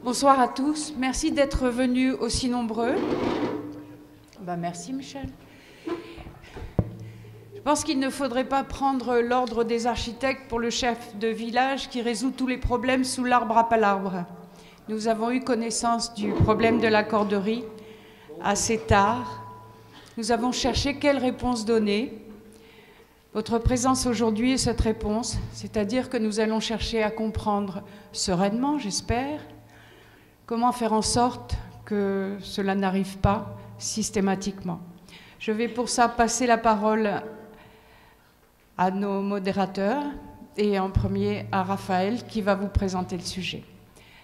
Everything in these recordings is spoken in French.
Bonsoir à tous. Merci d'être venus aussi nombreux. Merci Michel. Je pense qu'il ne faudrait pas prendre l'ordre des architectes pour le chef de village qui résout tous les problèmes sous l'arbre à palabres. Nous avons eu connaissance du problème de la corderie assez tard. Nous avons cherché quelle réponse donner. Votre présence aujourd'hui est cette réponse, c'est-à-dire que nous allons chercher à comprendre sereinement, j'espère, comment faire en sorte que cela n'arrive pas systématiquement. Je vais pour ça passer la parole à nos modérateurs et en premier à Raphaël qui va vous présenter le sujet.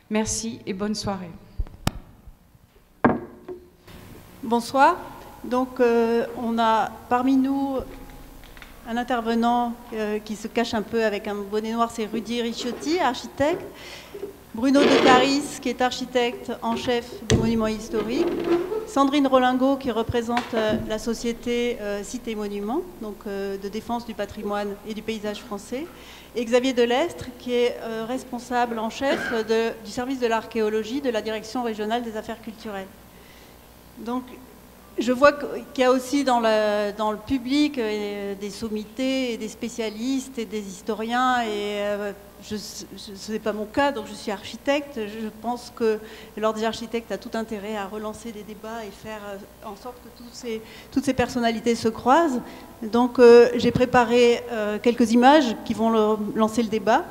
Merci et bonne soirée. Bonsoir. Donc on a parmi nous un intervenant qui se cache un peu avec un bonnet noir, c'est Rudy Ricciotti, architecte. Bruno de Caris, qui est architecte en chef des monuments historiques. Sandrine Rolingo, qui représente la société Cité Monuments, donc de défense du patrimoine et du paysage français. Et Xavier Delestre, qui est responsable en chef du service de l'archéologie de la Direction régionale des affaires culturelles. Donc, je vois qu'il y a aussi dans le public des sommités et des spécialistes et des historiens. Et ce n'est pas mon cas, donc je suis architecte. Je pense que l'Ordre des architectes a tout intérêt à relancer des débats et faire en sorte que toutes ces personnalités se croisent. Donc j'ai préparé quelques images qui vont lancer le débat.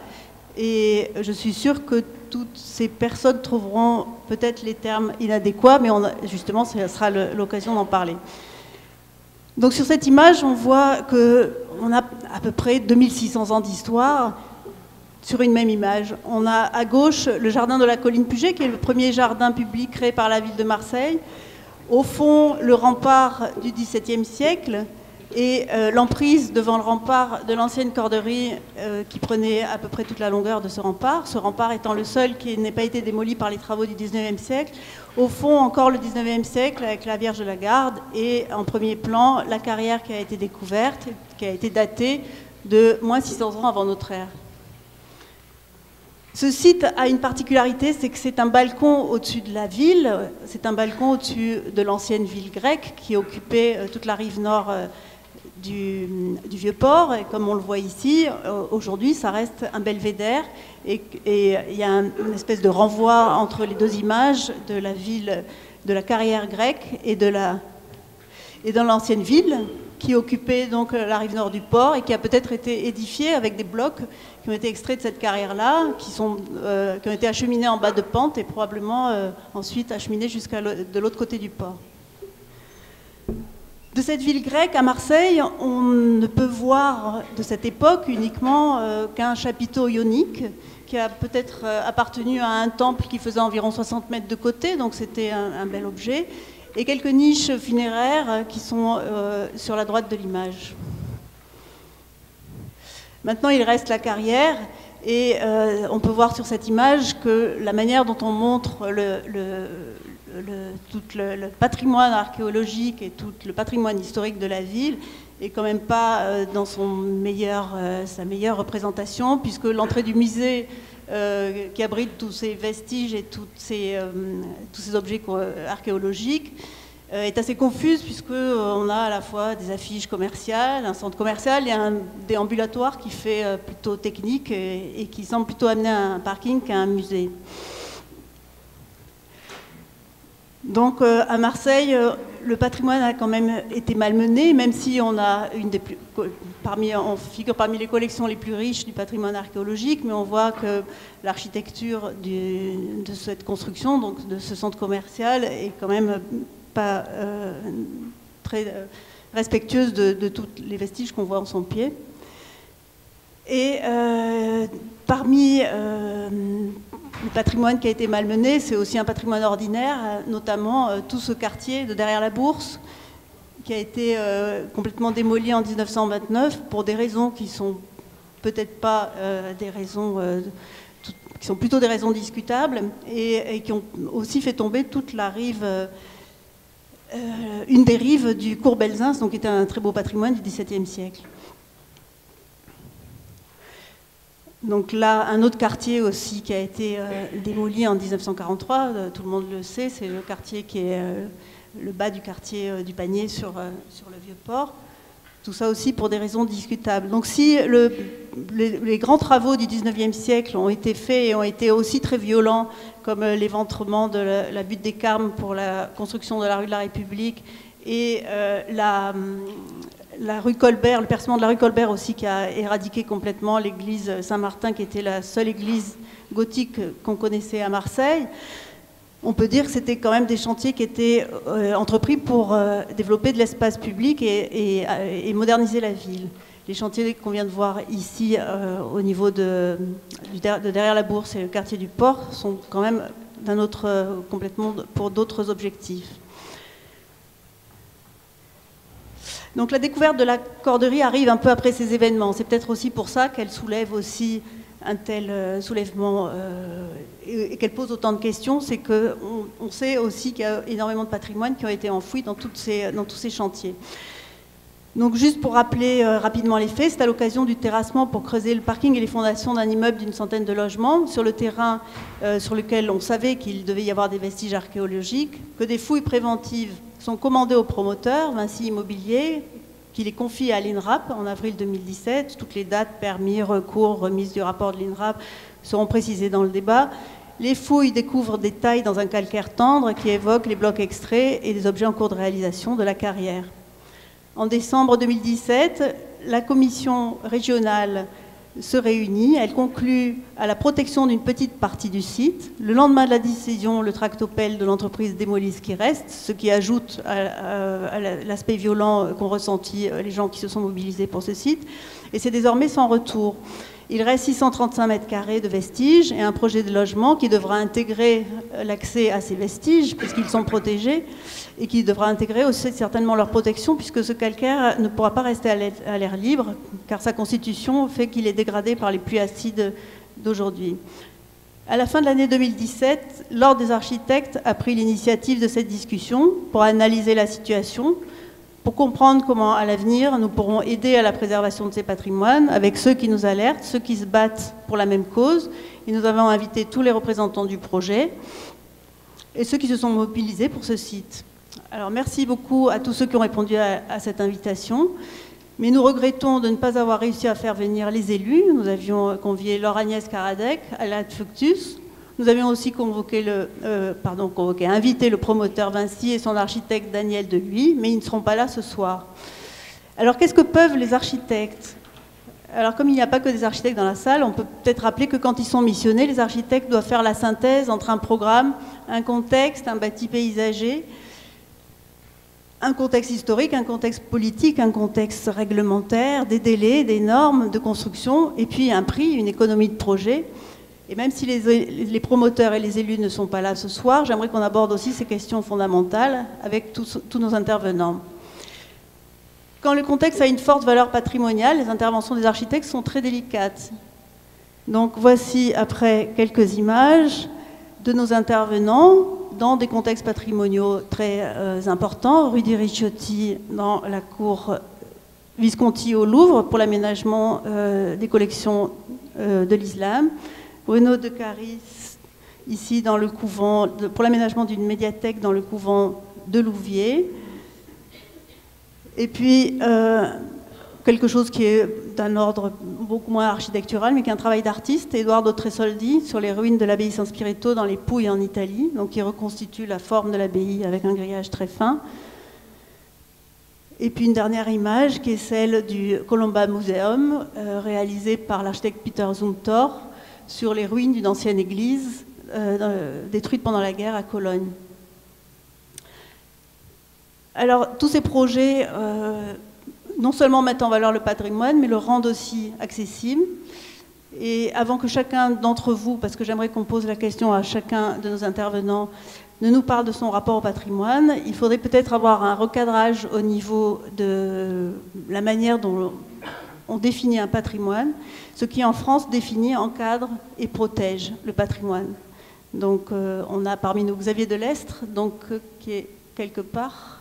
Et je suis sûre que toutes ces personnes trouveront peut-être les termes inadéquats, mais justement, ce sera l'occasion d'en parler. Donc sur cette image, on voit qu'on a à peu près 2600 ans d'histoire sur une même image. On a à gauche le jardin de la Colline Puget, qui est le premier jardin public créé par la ville de Marseille. Au fond, le rempart du XVIIe siècle. Et l'emprise devant le rempart de l'ancienne corderie qui prenait à peu près toute la longueur de ce rempart étant le seul qui n'ait pas été démoli par les travaux du XIXe siècle. Au fond, encore le XIXe siècle, avec la Vierge de la Garde, et en premier plan, la carrière qui a été découverte, qui a été datée de moins 600 ans avant notre ère. Ce site a une particularité, c'est que c'est un balcon au-dessus de la ville, c'est un balcon au-dessus de l'ancienne ville grecque qui occupait toute la rive nord du Vieux-Port, et comme on le voit ici, aujourd'hui, ça reste un belvédère, et il y a une espèce de renvoi entre les deux images de la ville, de la carrière grecque et dans l'ancienne ville, qui occupait donc la rive nord du port et qui a peut-être été édifiée avec des blocs qui ont été extraits de cette carrière-là, qui ont été acheminés en bas de pente et probablement ensuite acheminés de l'autre côté du port. De cette ville grecque à Marseille, on ne peut voir de cette époque uniquement qu'un chapiteau ionique qui a peut-être appartenu à un temple qui faisait environ 60 mètres de côté, donc c'était un bel objet, et quelques niches funéraires qui sont sur la droite de l'image. Maintenant, il reste la carrière, et on peut voir sur cette image que la manière dont on montre tout le patrimoine archéologique et tout le patrimoine historique de la ville est quand même pas dans sa meilleure représentation, puisque l'entrée du musée qui abrite tous ces vestiges et tous ces objets archéologiques est assez confuse, puisqu'on a à la fois des affiches commerciales, un centre commercial et un déambulatoire qui fait plutôt technique et qui semble plutôt amener à un parking qu'à un musée. Donc à Marseille, le patrimoine a quand même été malmené, même si on a on figure parmi les collections les plus riches du patrimoine archéologique, mais on voit que l'architecture de cette construction, donc de ce centre commercial, est quand même pas très respectueuse de tous les vestiges qu'on voit en son pied. Et parmi le patrimoine qui a été malmené, c'est aussi un patrimoine ordinaire, notamment tout ce quartier de derrière la Bourse, qui a été complètement démoli en 1929 pour des raisons qui sont peut-être pas des raisons, qui sont plutôt des raisons discutables, et qui ont aussi fait tomber toute la rive, une des rives du cours Belzins, donc qui était un très beau patrimoine du XVIIe siècle. Donc là, un autre quartier aussi qui a été démoli en 1943, tout le monde le sait, c'est le quartier qui est le bas du quartier du Panier sur le Vieux-Port. Tout ça aussi pour des raisons discutables. Donc si les grands travaux du 19e siècle ont été faits et ont été aussi très violents, comme l'éventrement de la butte des Carmes pour la construction de la rue de la République et la rue Colbert, le percement de la rue Colbert aussi qui a éradiqué complètement l'église Saint-Martin qui était la seule église gothique qu'on connaissait à Marseille, on peut dire que c'était quand même des chantiers qui étaient entrepris pour développer de l'espace public et moderniser la ville. Les chantiers qu'on vient de voir ici au niveau de derrière la Bourse et le quartier du Port sont quand même complètement pour d'autres objectifs. Donc la découverte de la corderie arrive un peu après ces événements. C'est peut-être aussi pour ça qu'elle soulève aussi un tel soulèvement et qu'elle pose autant de questions. C'est qu'on sait aussi qu'il y a énormément de patrimoine qui ont été enfouis dans tous ces chantiers. Donc juste pour rappeler rapidement les faits, c'est à l'occasion du terrassement pour creuser le parking et les fondations d'un immeuble d'une centaine de logements sur le terrain sur lequel on savait qu'il devait y avoir des vestiges archéologiques, que des fouilles préventives sont commandées au promoteur, Vinci Immobilier, qui les confie à l'INRAP en avril 2017. Toutes les dates, permis, recours, remise du rapport de l'INRAP seront précisées dans le débat. Les fouilles découvrent des tailles dans un calcaire tendre qui évoquent les blocs extraits et des objets en cours de réalisation de la carrière. En décembre 2017, la commission régionale se réunit. Elle conclut à la protection d'une petite partie du site. Le lendemain de la décision, le tractopelle de l'entreprise démolit ce qui reste, ce qui ajoute à l'aspect violent qu'ont ressenti les gens qui se sont mobilisés pour ce site. Et c'est désormais sans retour. Il reste 635 mètres carrés de vestiges et un projet de logement qui devra intégrer l'accès à ces vestiges, puisqu'ils sont protégés, et qui devra intégrer aussi certainement leur protection, puisque ce calcaire ne pourra pas rester à l'air libre, car sa constitution fait qu'il est dégradé par les pluies acides d'aujourd'hui. À la fin de l'année 2017, l'Ordre des architectes a pris l'initiative de cette discussion pour analyser la situation, pour comprendre comment, à l'avenir, nous pourrons aider à la préservation de ces patrimoines avec ceux qui nous alertent, ceux qui se battent pour la même cause. Et nous avons invité tous les représentants du projet et ceux qui se sont mobilisés pour ce site. Alors, merci beaucoup à tous ceux qui ont répondu à cette invitation. Mais nous regrettons de ne pas avoir réussi à faire venir les élus. Nous avions convié Laure Agnès Karadec, Alat Fructus. Nous avions aussi invité le promoteur Vinci et son architecte Daniel Deluy, mais ils ne seront pas là ce soir. Alors, qu'est-ce que peuvent les architectes? Alors, comme il n'y a pas que des architectes dans la salle, on peut peut-être rappeler que quand ils sont missionnés, les architectes doivent faire la synthèse entre un programme, un contexte, un bâti paysager, un contexte historique, un contexte politique, un contexte réglementaire, des délais, des normes de construction, et puis un prix, une économie de projet. Et même si les promoteurs et les élus ne sont pas là ce soir, j'aimerais qu'on aborde aussi ces questions fondamentales avec tous nos intervenants. Quand le contexte a une forte valeur patrimoniale, les interventions des architectes sont très délicates. Donc voici, après, quelques images de nos intervenants dans des contextes patrimoniaux très importants. Rudy Ricciotti dans la cour Visconti au Louvre pour l'aménagement des collections de l'islam. Bruno de Caris, ici dans le couvent, pour l'aménagement d'une médiathèque dans le couvent de Louviers. Et puis, quelque chose qui est d'un ordre beaucoup moins architectural, mais qui est un travail d'artiste, Eduardo Tresoldi, sur les ruines de l'abbaye San Spirito dans les Pouilles en Italie, donc qui reconstitue la forme de l'abbaye avec un grillage très fin. Et puis une dernière image qui est celle du Colomba Museum, réalisée par l'architecte Peter Zumthor, sur les ruines d'une ancienne église détruite pendant la guerre à Cologne. Alors, tous ces projets, non seulement mettent en valeur le patrimoine, mais le rendent aussi accessible. Et avant que chacun d'entre vous, parce que j'aimerais qu'on pose la question à chacun de nos intervenants, ne nous parle de son rapport au patrimoine, il faudrait peut-être avoir un recadrage au niveau de la manière dont on définit un patrimoine, ce qui en France définit, encadre et protège le patrimoine. Donc on a parmi nous Xavier Delestre, donc, qui est quelque part.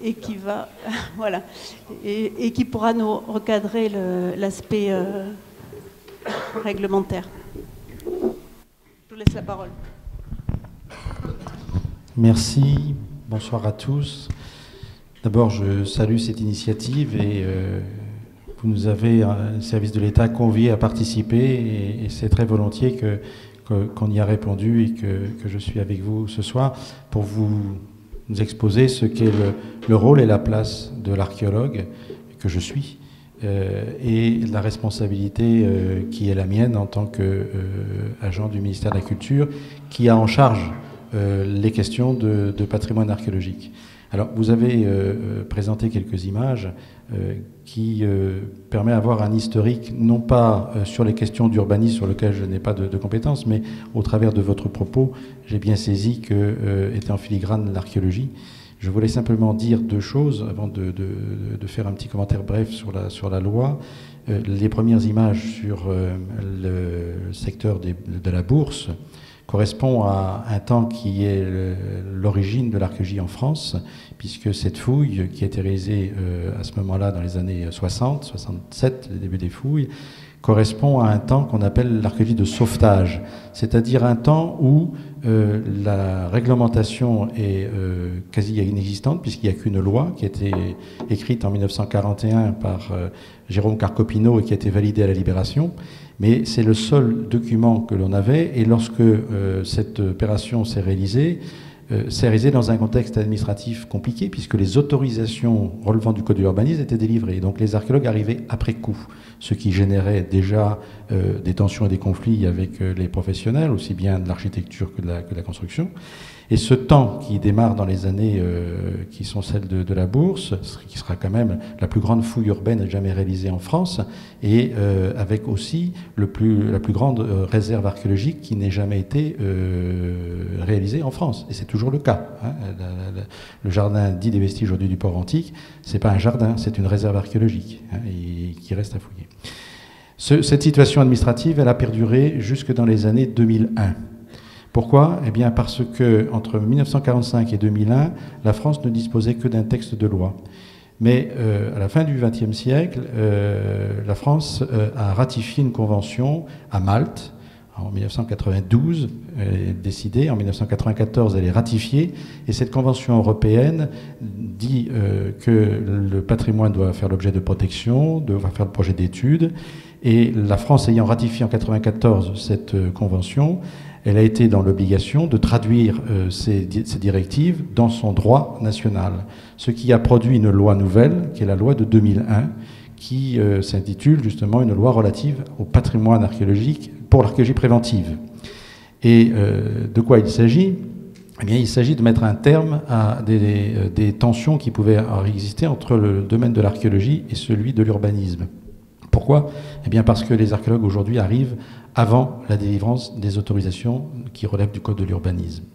et qui va, voilà, et qui pourra nous recadrer l'aspect réglementaire. Je vous laisse la parole. Merci, bonsoir à tous. D'abord, je salue cette initiative et vous nous avez, le service de l'État, convié à participer et c'est très volontiers qu'on y a répondu et que je suis avec vous ce soir pour vous exposer ce qu'est le rôle et la place de l'archéologue que je suis et la responsabilité qui est la mienne en tant qu'agent du ministère de la Culture qui a en charge les questions de patrimoine archéologique. Alors, vous avez présenté quelques images qui permettent d'avoir un historique, non pas sur les questions d'urbanisme sur lesquelles je n'ai pas de compétences, mais au travers de votre propos, j'ai bien saisi que était en filigrane l'archéologie. Je voulais simplement dire deux choses avant de faire un petit commentaire bref sur la loi. Les premières images sur le secteur de la bourse correspond à un temps qui est l'origine de l'archéologie en France, puisque cette fouille qui a été réalisée à ce moment-là dans les années 60, 67, le début des fouilles, correspond à un temps qu'on appelle l'archéologie de sauvetage, c'est-à-dire un temps où la réglementation est quasi inexistante, puisqu'il n'y a qu'une loi qui a été écrite en 1941 par Jérôme Carcopino et qui a été validée à la Libération. Mais c'est le seul document que l'on avait, et lorsque cette opération s'est réalisée dans un contexte administratif compliqué, puisque les autorisations relevant du Code de l'urbanisme étaient délivrées. Donc les archéologues arrivaient après coup, ce qui générait déjà des tensions et des conflits avec les professionnels, aussi bien de l'architecture que de la construction. Et ce temps qui démarre dans les années qui sont celles de la Bourse, qui sera quand même la plus grande fouille urbaine jamais réalisée en France, et avec aussi la plus grande réserve archéologique qui n'ait jamais été réalisée en France. Et c'est toujours le cas. Hein. Le jardin dit des vestiges aujourd'hui du port antique, c'est pas un jardin, c'est une réserve archéologique hein, et qui reste à fouiller. Cette situation administrative, elle a perduré jusque dans les années 2001. Pourquoi ? Eh bien parce que entre 1945 et 2001, la France ne disposait que d'un texte de loi. Mais à la fin du XXe siècle, la France a ratifié une convention à Malte en 1992, elle est décidée, en 1994 elle est ratifiée, et cette convention européenne dit que le patrimoine doit faire l'objet de protection, doit faire le projet d'étude, et la France ayant ratifié en 1994 cette convention, elle a été dans l'obligation de traduire ces directives dans son droit national, ce qui a produit une loi nouvelle, qui est la loi de 2001, qui s'intitule justement une loi relative au patrimoine archéologique pour l'archéologie préventive. Et de quoi il s'agit ? Eh bien, il s'agit de mettre un terme à des tensions qui pouvaient exister entre le domaine de l'archéologie et celui de l'urbanisme. Pourquoi ? Eh bien parce que les archéologues aujourd'hui arrivent avant la délivrance des autorisations qui relèvent du Code de l'urbanisme.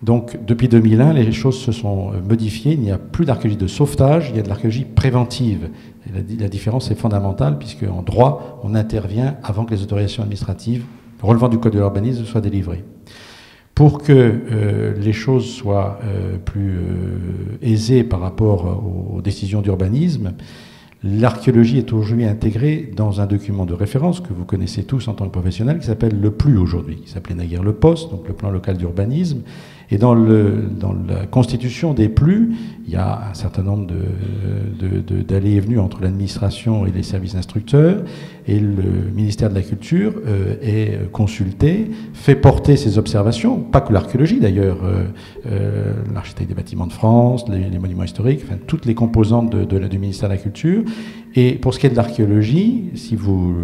Donc depuis 2001, les choses se sont modifiées, il n'y a plus d'archéologie de sauvetage, il y a de l'archéologie préventive. Et la différence est fondamentale puisque en droit, on intervient avant que les autorisations administratives relevant du Code de l'urbanisme soient délivrées. Pour que les choses soient plus aisées par rapport aux décisions d'urbanisme, l'archéologie est aujourd'hui intégrée dans un document de référence que vous connaissez tous en tant que professionnel qui s'appelle le PLU aujourd'hui, qui s'appelait naguère le POS, donc le plan local d'urbanisme. Et dans la constitution des PLU, il y a un certain nombre d'allées et venues entre l'administration et les services instructeurs, et le ministère de la Culture est consulté, fait porter ses observations, pas que l'archéologie d'ailleurs, l'architecte des bâtiments de France, les monuments historiques, enfin, toutes les composantes du ministère de la Culture. Et pour ce qui est de l'archéologie, si vous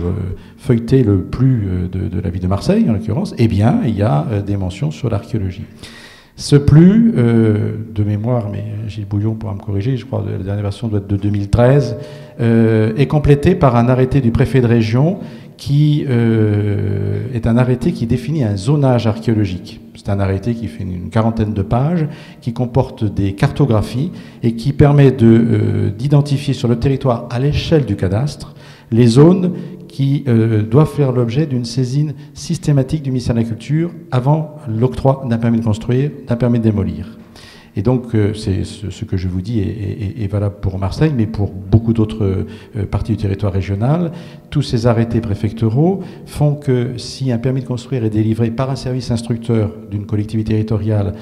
feuilletez le PLU de la ville de Marseille en l'occurrence, eh bien il y a des mentions sur l'archéologie. Ce PLU, de mémoire, mais Gilles Bouillon pourra me corriger, je crois que la dernière version doit être de 2013, est complété par un arrêté du préfet de région qui est un arrêté qui définit un zonage archéologique. C'est un arrêté qui fait une quarantaine de pages, qui comporte des cartographies et qui permet d'identifier sur le territoire, à l'échelle du cadastre, les zones qui doivent faire l'objet d'une saisine systématique du ministère de la Culture avant l'octroi d'un permis de construire, d'un permis de démolir. Et donc, c'est ce que je vous dis est valable pour Marseille, mais pour beaucoup d'autres parties du territoire régional. Tous ces arrêtés préfectoraux font que si un permis de construire est délivré par un service instructeur d'une collectivité territoriale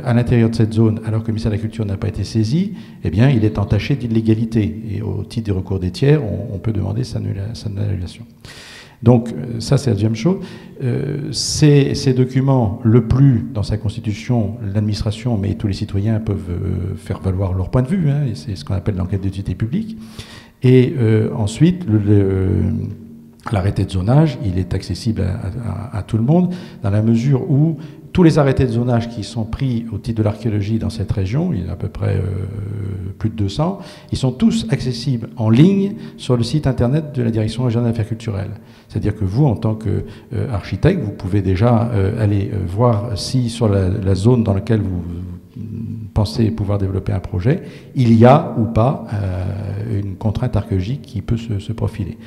à l'intérieur de cette zone, alors que le ministère de la Culture n'a pas été saisi, eh bien, il est entaché d'illégalité. Et au titre des recours des tiers, on peut demander sa annulation. Donc, ça, c'est la deuxième chose. Ces documents, le plus dans sa constitution, l'administration, mais tous les citoyens peuvent faire valoir leur point de vue, hein, et c'est ce qu'on appelle l'enquête d'utilité publique. Et ensuite, l'arrêté de zonage, il est accessible à tout le monde, dans la mesure où tous les arrêtés de zonage qui sont pris au titre de l'archéologie dans cette région, il y en a à peu près plus de 200, ils sont tous accessibles en ligne sur le site internet de la Direction régionale des affaires culturelles. C'est-à-dire que vous, en tant qu'architecte, vous pouvez déjà aller voir si sur la zone dans laquelle vous pensez pouvoir développer un projet, il y a ou pas une contrainte archéologique qui peut se profiler.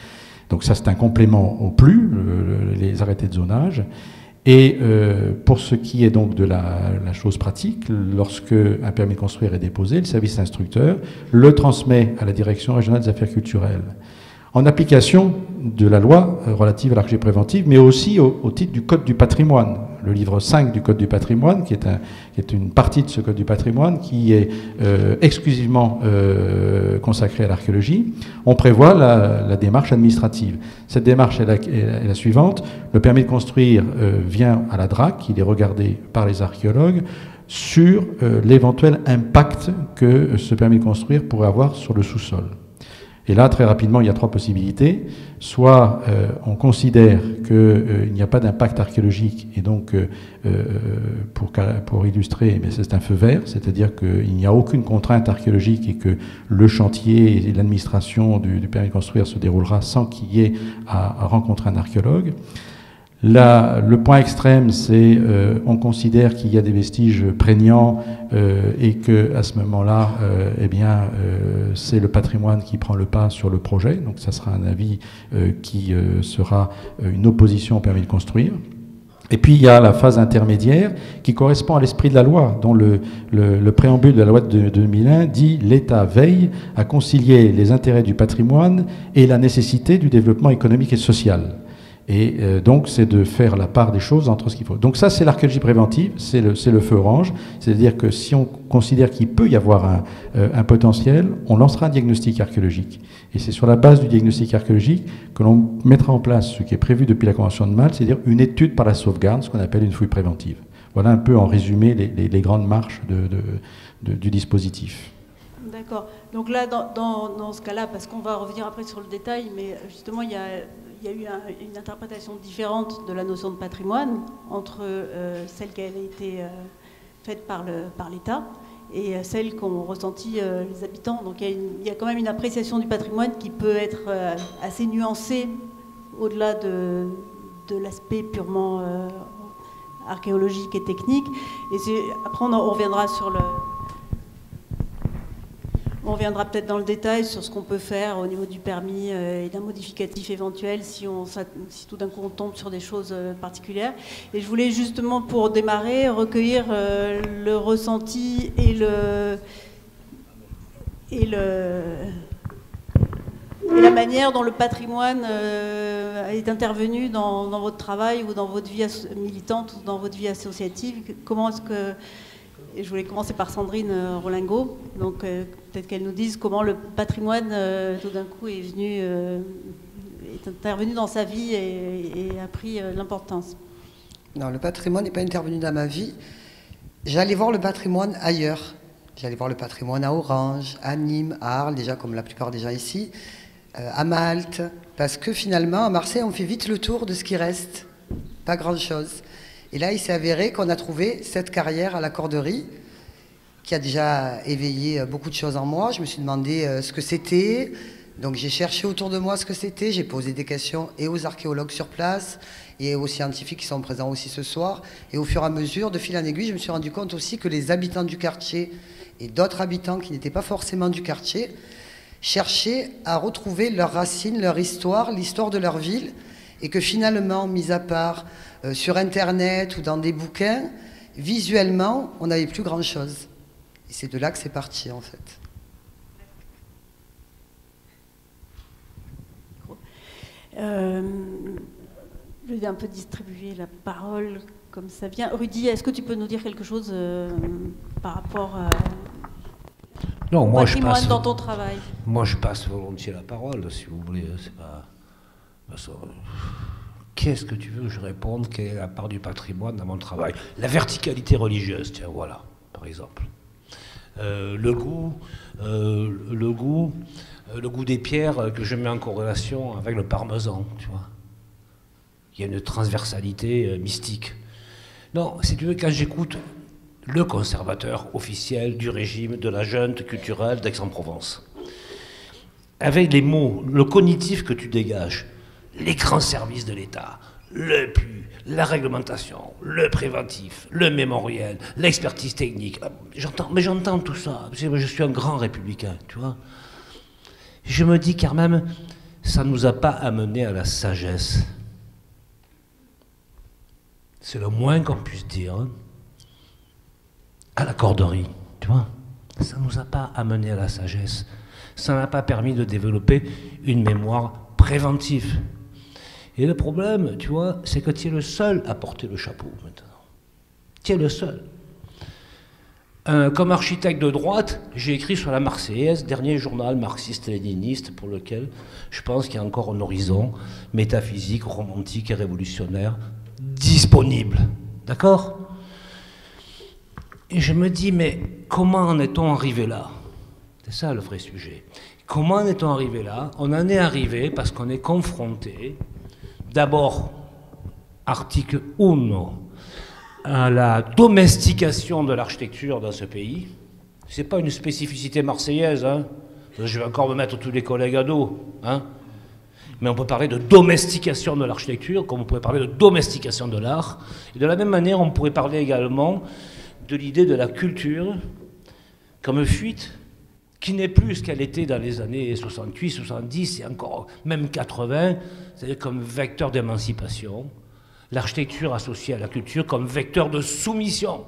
Donc ça, c'est un complément au plus, les arrêtés de zonage. Et pour ce qui est donc de la chose pratique, lorsque un permis de construire est déposé, le service instructeur le transmet à la Direction régionale des affaires culturelles, en application de la loi relative à l'archéologie préventive, mais aussi au titre du Code du patrimoine. Le livre 5 du Code du patrimoine, qui est une partie de ce Code du patrimoine, qui est exclusivement consacrée à l'archéologie, on prévoit la démarche administrative. Cette démarche est la suivante. Le permis de construire vient à la DRAC, il est regardé par les archéologues, sur l'éventuel impact que ce permis de construire pourrait avoir sur le sous-sol. Et là, très rapidement, il y a trois possibilités. Soit on considère qu'il n'y a pas d'impact archéologique, et donc, pour illustrer, mais c'est un feu vert, c'est-à-dire qu'il n'y a aucune contrainte archéologique et que le chantier et l'administration du permis de construire se déroulera sans qu'il y ait à rencontrer un archéologue. Là, le point extrême, c'est on considère qu'il y a des vestiges prégnants et qu'à ce moment-là, c'est le patrimoine qui prend le pas sur le projet. Donc ça sera un avis qui sera une opposition au permis de construire. Et puis il y a la phase intermédiaire qui correspond à l'esprit de la loi, dont le préambule de la loi de 2001 dit « L'État veille à concilier les intérêts du patrimoine et la nécessité du développement économique et social ». Et donc, c'est de faire la part des choses entre ce qu'il faut. Donc ça, c'est l'archéologie préventive, c'est le feu orange. C'est-à-dire que si on considère qu'il peut y avoir un potentiel, on lancera un diagnostic archéologique. Et c'est sur la base du diagnostic archéologique que l'on mettra en place ce qui est prévu depuis la Convention de Malte, c'est-à-dire une étude par la sauvegarde, ce qu'on appelle une fouille préventive. Voilà un peu en résumé les grandes marches du dispositif. D'accord. Donc là, dans ce cas-là, parce qu'on va revenir après sur le détail, mais justement, il y a eu une interprétation différente de la notion de patrimoine entre celle qui avait été faite par l'État et celle qu'ont ressentie les habitants. Donc il y a quand même une appréciation du patrimoine qui peut être assez nuancée au-delà de l'aspect purement archéologique et technique. Et après, on reviendra sur On reviendra peut-être dans le détail sur ce qu'on peut faire au niveau du permis et d'un modificatif éventuel si tout d'un coup on tombe sur des choses particulières. Et je voulais justement, pour démarrer, recueillir le ressenti et la manière dont le patrimoine est intervenu dans votre travail ou dans votre vie militante ou dans votre vie associative. Comment est-ce que... Et je voulais commencer par Sandrine Rolingo. Donc peut-être qu'elle nous dise comment le patrimoine tout d'un coup est intervenu dans sa vie et a pris l'importance. Non, le patrimoine n'est pas intervenu dans ma vie. J'allais voir le patrimoine ailleurs. J'allais voir le patrimoine à Orange, à Nîmes, à Arles, déjà comme la plupart des gens ici, à Malte. Parce que finalement, à Marseille, on fait vite le tour de ce qui reste. Pas grand-chose. Et là, il s'est avéré qu'on a trouvé cette carrière à la Corderie qui a déjà éveillé beaucoup de choses en moi. Je me suis demandé ce que c'était. Donc j'ai cherché autour de moi ce que c'était. J'ai posé des questions et aux archéologues sur place et aux scientifiques qui sont présents aussi ce soir. Et au fur et à mesure, de fil en aiguille, je me suis rendu compte aussi que les habitants du quartier et d'autres habitants qui n'étaient pas forcément du quartier cherchaient à retrouver leurs racines, leur histoire, l'histoire de leur ville. Et que finalement, mis à part sur Internet ou dans des bouquins, visuellement, on n'avait plus grand-chose. Et c'est de là que c'est parti, en fait. Je vais un peu distribuer la parole comme ça vient. Rudy, est-ce que tu peux nous dire quelque chose par rapport non, au moi, patrimoine dans ton travail? Moi, je passe volontiers la parole, si vous voulez. C'est pas... Qu'est-ce que tu veux que je réponde? Quelle est la part du patrimoine dans mon travail? La verticalité religieuse, tiens, voilà, par exemple. Le goût des pierres que je mets en corrélation avec le parmesan, tu vois. Il y a une transversalité mystique. Non, si tu veux, quand j'écoute le conservateur officiel du régime de la junte culturelle d'Aix-en-Provence, avec les mots, le cognitif que tu dégages, les grands services de l'État, le PU, la réglementation, le préventif, le mémoriel, l'expertise technique, j'entends tout ça. Je suis un grand républicain, tu vois. Je me dis quand même, ça ne nous a pas amené à la sagesse. C'est le moins qu'on puisse dire, hein, à la corderie, tu vois. Ça ne nous a pas amené à la sagesse. Ça n'a pas permis de développer une mémoire préventive. Et le problème, tu vois, c'est que tu es le seul à porter le chapeau maintenant. Tu es le seul. Comme architecte de droite, j'ai écrit sur la Marseillaise, dernier journal marxiste-léniniste pour lequel je pense qu'il y a encore un horizon métaphysique, romantique et révolutionnaire disponible. D'accord? Et je me dis, mais comment en est-on arrivé là? C'est ça le vrai sujet. Comment en est-on arrivé là? On en est arrivé parce qu'on est confronté, d'abord, article 1, à la domestication de l'architecture dans ce pays. Ce n'est pas une spécificité marseillaise, hein. Je vais encore me mettre tous les collègues à dos, hein. Mais on peut parler de domestication de l'architecture, comme on pourrait parler de domestication de l'art. Et de la même manière, on pourrait parler également de l'idée de la culture comme fuite, qui n'est plus ce qu'elle était dans les années 68, 70 et encore même 80, c'est-à-dire comme vecteur d'émancipation. L'architecture associée à la culture comme vecteur de soumission,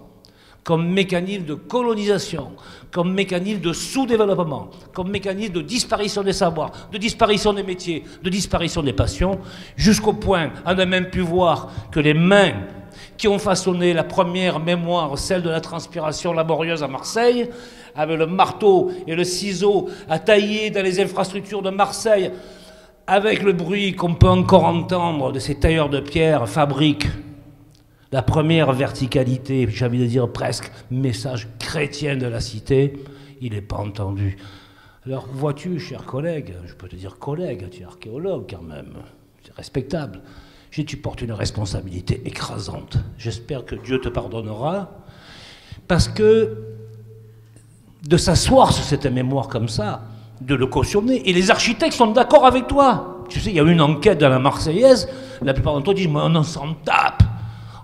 comme mécanisme de colonisation, comme mécanisme de sous-développement, comme mécanisme de disparition des savoirs, de disparition des métiers, de disparition des passions, jusqu'au point, on a même pu voir que les mains qui ont façonné la première mémoire, celle de la transpiration laborieuse à Marseille, avec le marteau et le ciseau à tailler dans les infrastructures de Marseille, avec le bruit qu'on peut encore entendre de ces tailleurs de pierre, fabriquent la première verticalité, j'ai envie de dire presque message chrétien de la cité, il n'est pas entendu. Alors vois-tu, cher collègue, je peux te dire collègue, tu es archéologue quand même, c'est respectable. Tu portes une responsabilité écrasante. J'espère que Dieu te pardonnera, parce que de s'asseoir sur cette mémoire comme ça, de le cautionner, et les architectes sont d'accord avec toi. Tu sais, il y a eu une enquête dans la Marseillaise, la plupart d'entre eux disent, mais on s'en tape.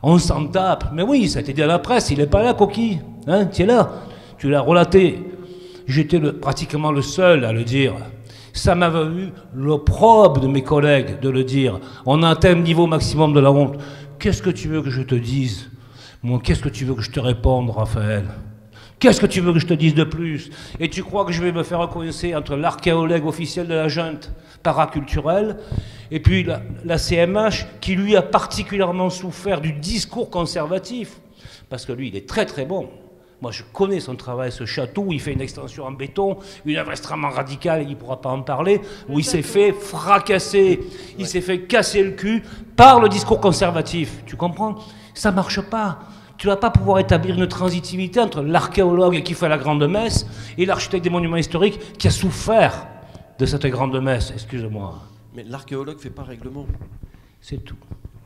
On s'en tape. Mais oui, ça a été dit à la presse, il n'est pas là, coquille. Hein, tu es là, tu l'as relaté. J'étais pratiquement le seul à le dire. Ça m'avait eu l'opprobre de mes collègues de le dire. On a atteint le niveau maximum de la honte. Qu'est-ce que tu veux que je te dise? Moi, qu'est-ce que tu veux que je te réponde, Raphaël? Qu'est-ce que tu veux que je te dise de plus? Et tu crois que je vais me faire coincer entre l'archéologue officiel de la junte paraculturelle et puis la CMH, qui lui a particulièrement souffert du discours conservatif? Parce que lui, il est très très bon. Moi, je connais son travail, ce château où il fait une extension en béton, une œuvre extrêmement radicale, il ne pourra pas en parler, où il s'est fait fracasser, il s'est fait casser le cul par le discours conservatif. Tu comprends? Ça ne marche pas. Tu ne vas pas pouvoir établir une transitivité entre l'archéologue qui fait la grande messe et l'architecte des monuments historiques qui a souffert de cette grande messe, excuse-moi. Mais l'archéologue ne fait pas règlement. C'est tout.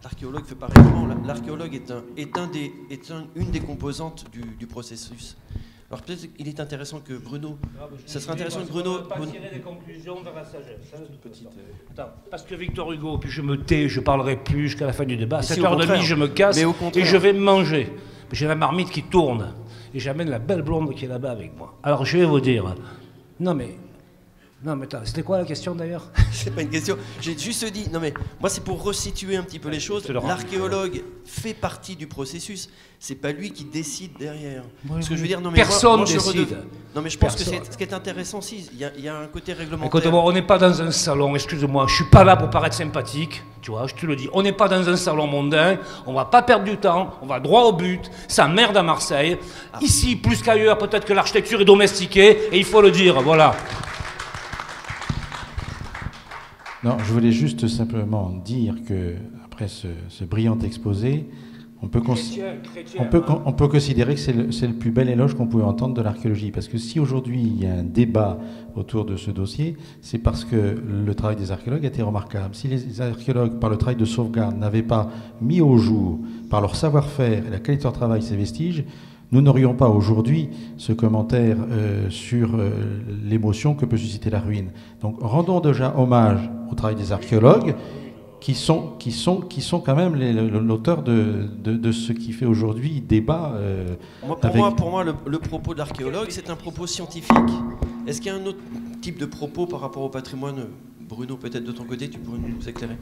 L'archéologue ne fait pas règlement. L'archéologue est une des composantes du processus. Alors peut-être qu'il est intéressant que Bruno... Ça serait intéressant que Bruno... Pas tirer des conclusions vers la sagesse. Attends, parce que Victor Hugo, puis je me tais, je ne parlerai plus jusqu'à la fin du débat. À 7h30, je me casse et je vais manger. J'ai la marmite qui tourne. Et j'amène la belle blonde qui est là-bas avec moi. Alors je vais vous dire... Non mais... Non, mais c'était quoi la question d'ailleurs? C'est pas une question. J'ai juste dit, non mais moi c'est pour resituer un petit peu les choses. L'archéologue fait partie du processus. C'est pas lui qui décide derrière. Ce que je veux dire, non mais personne décide. Non mais je pense que ce qui est intéressant, si, il y a un côté réglementaire. Écoute-moi, on n'est pas dans un salon, excuse-moi, je suis pas là pour paraître sympathique, tu vois, je te le dis. On n'est pas dans un salon mondain, on va pas perdre du temps, on va droit au but, ça merde à Marseille. Ici, plus qu'ailleurs, peut-être que l'architecture est domestiquée, et il faut le dire, voilà. Non, je voulais juste simplement dire que après ce brillant exposé, on peut considérer que c'est le plus bel éloge qu'on pouvait entendre de l'archéologie. Parce que si aujourd'hui il y a un débat autour de ce dossier, c'est parce que le travail des archéologues a été remarquable. Si les archéologues, par le travail de sauvegarde, n'avaient pas mis au jour, par leur savoir-faire et la qualité de leur travail, ces vestiges, nous n'aurions pas aujourd'hui ce commentaire sur l'émotion que peut susciter la ruine. Donc rendons déjà hommage au travail des archéologues qui sont quand même l'auteur de ce qui fait aujourd'hui débat. Pour moi, le propos de l'archéologue, c'est un propos scientifique. Est-ce qu'il y a un autre type de propos par rapport au patrimoine? Bruno, peut-être de ton côté, tu pourrais nous éclairer.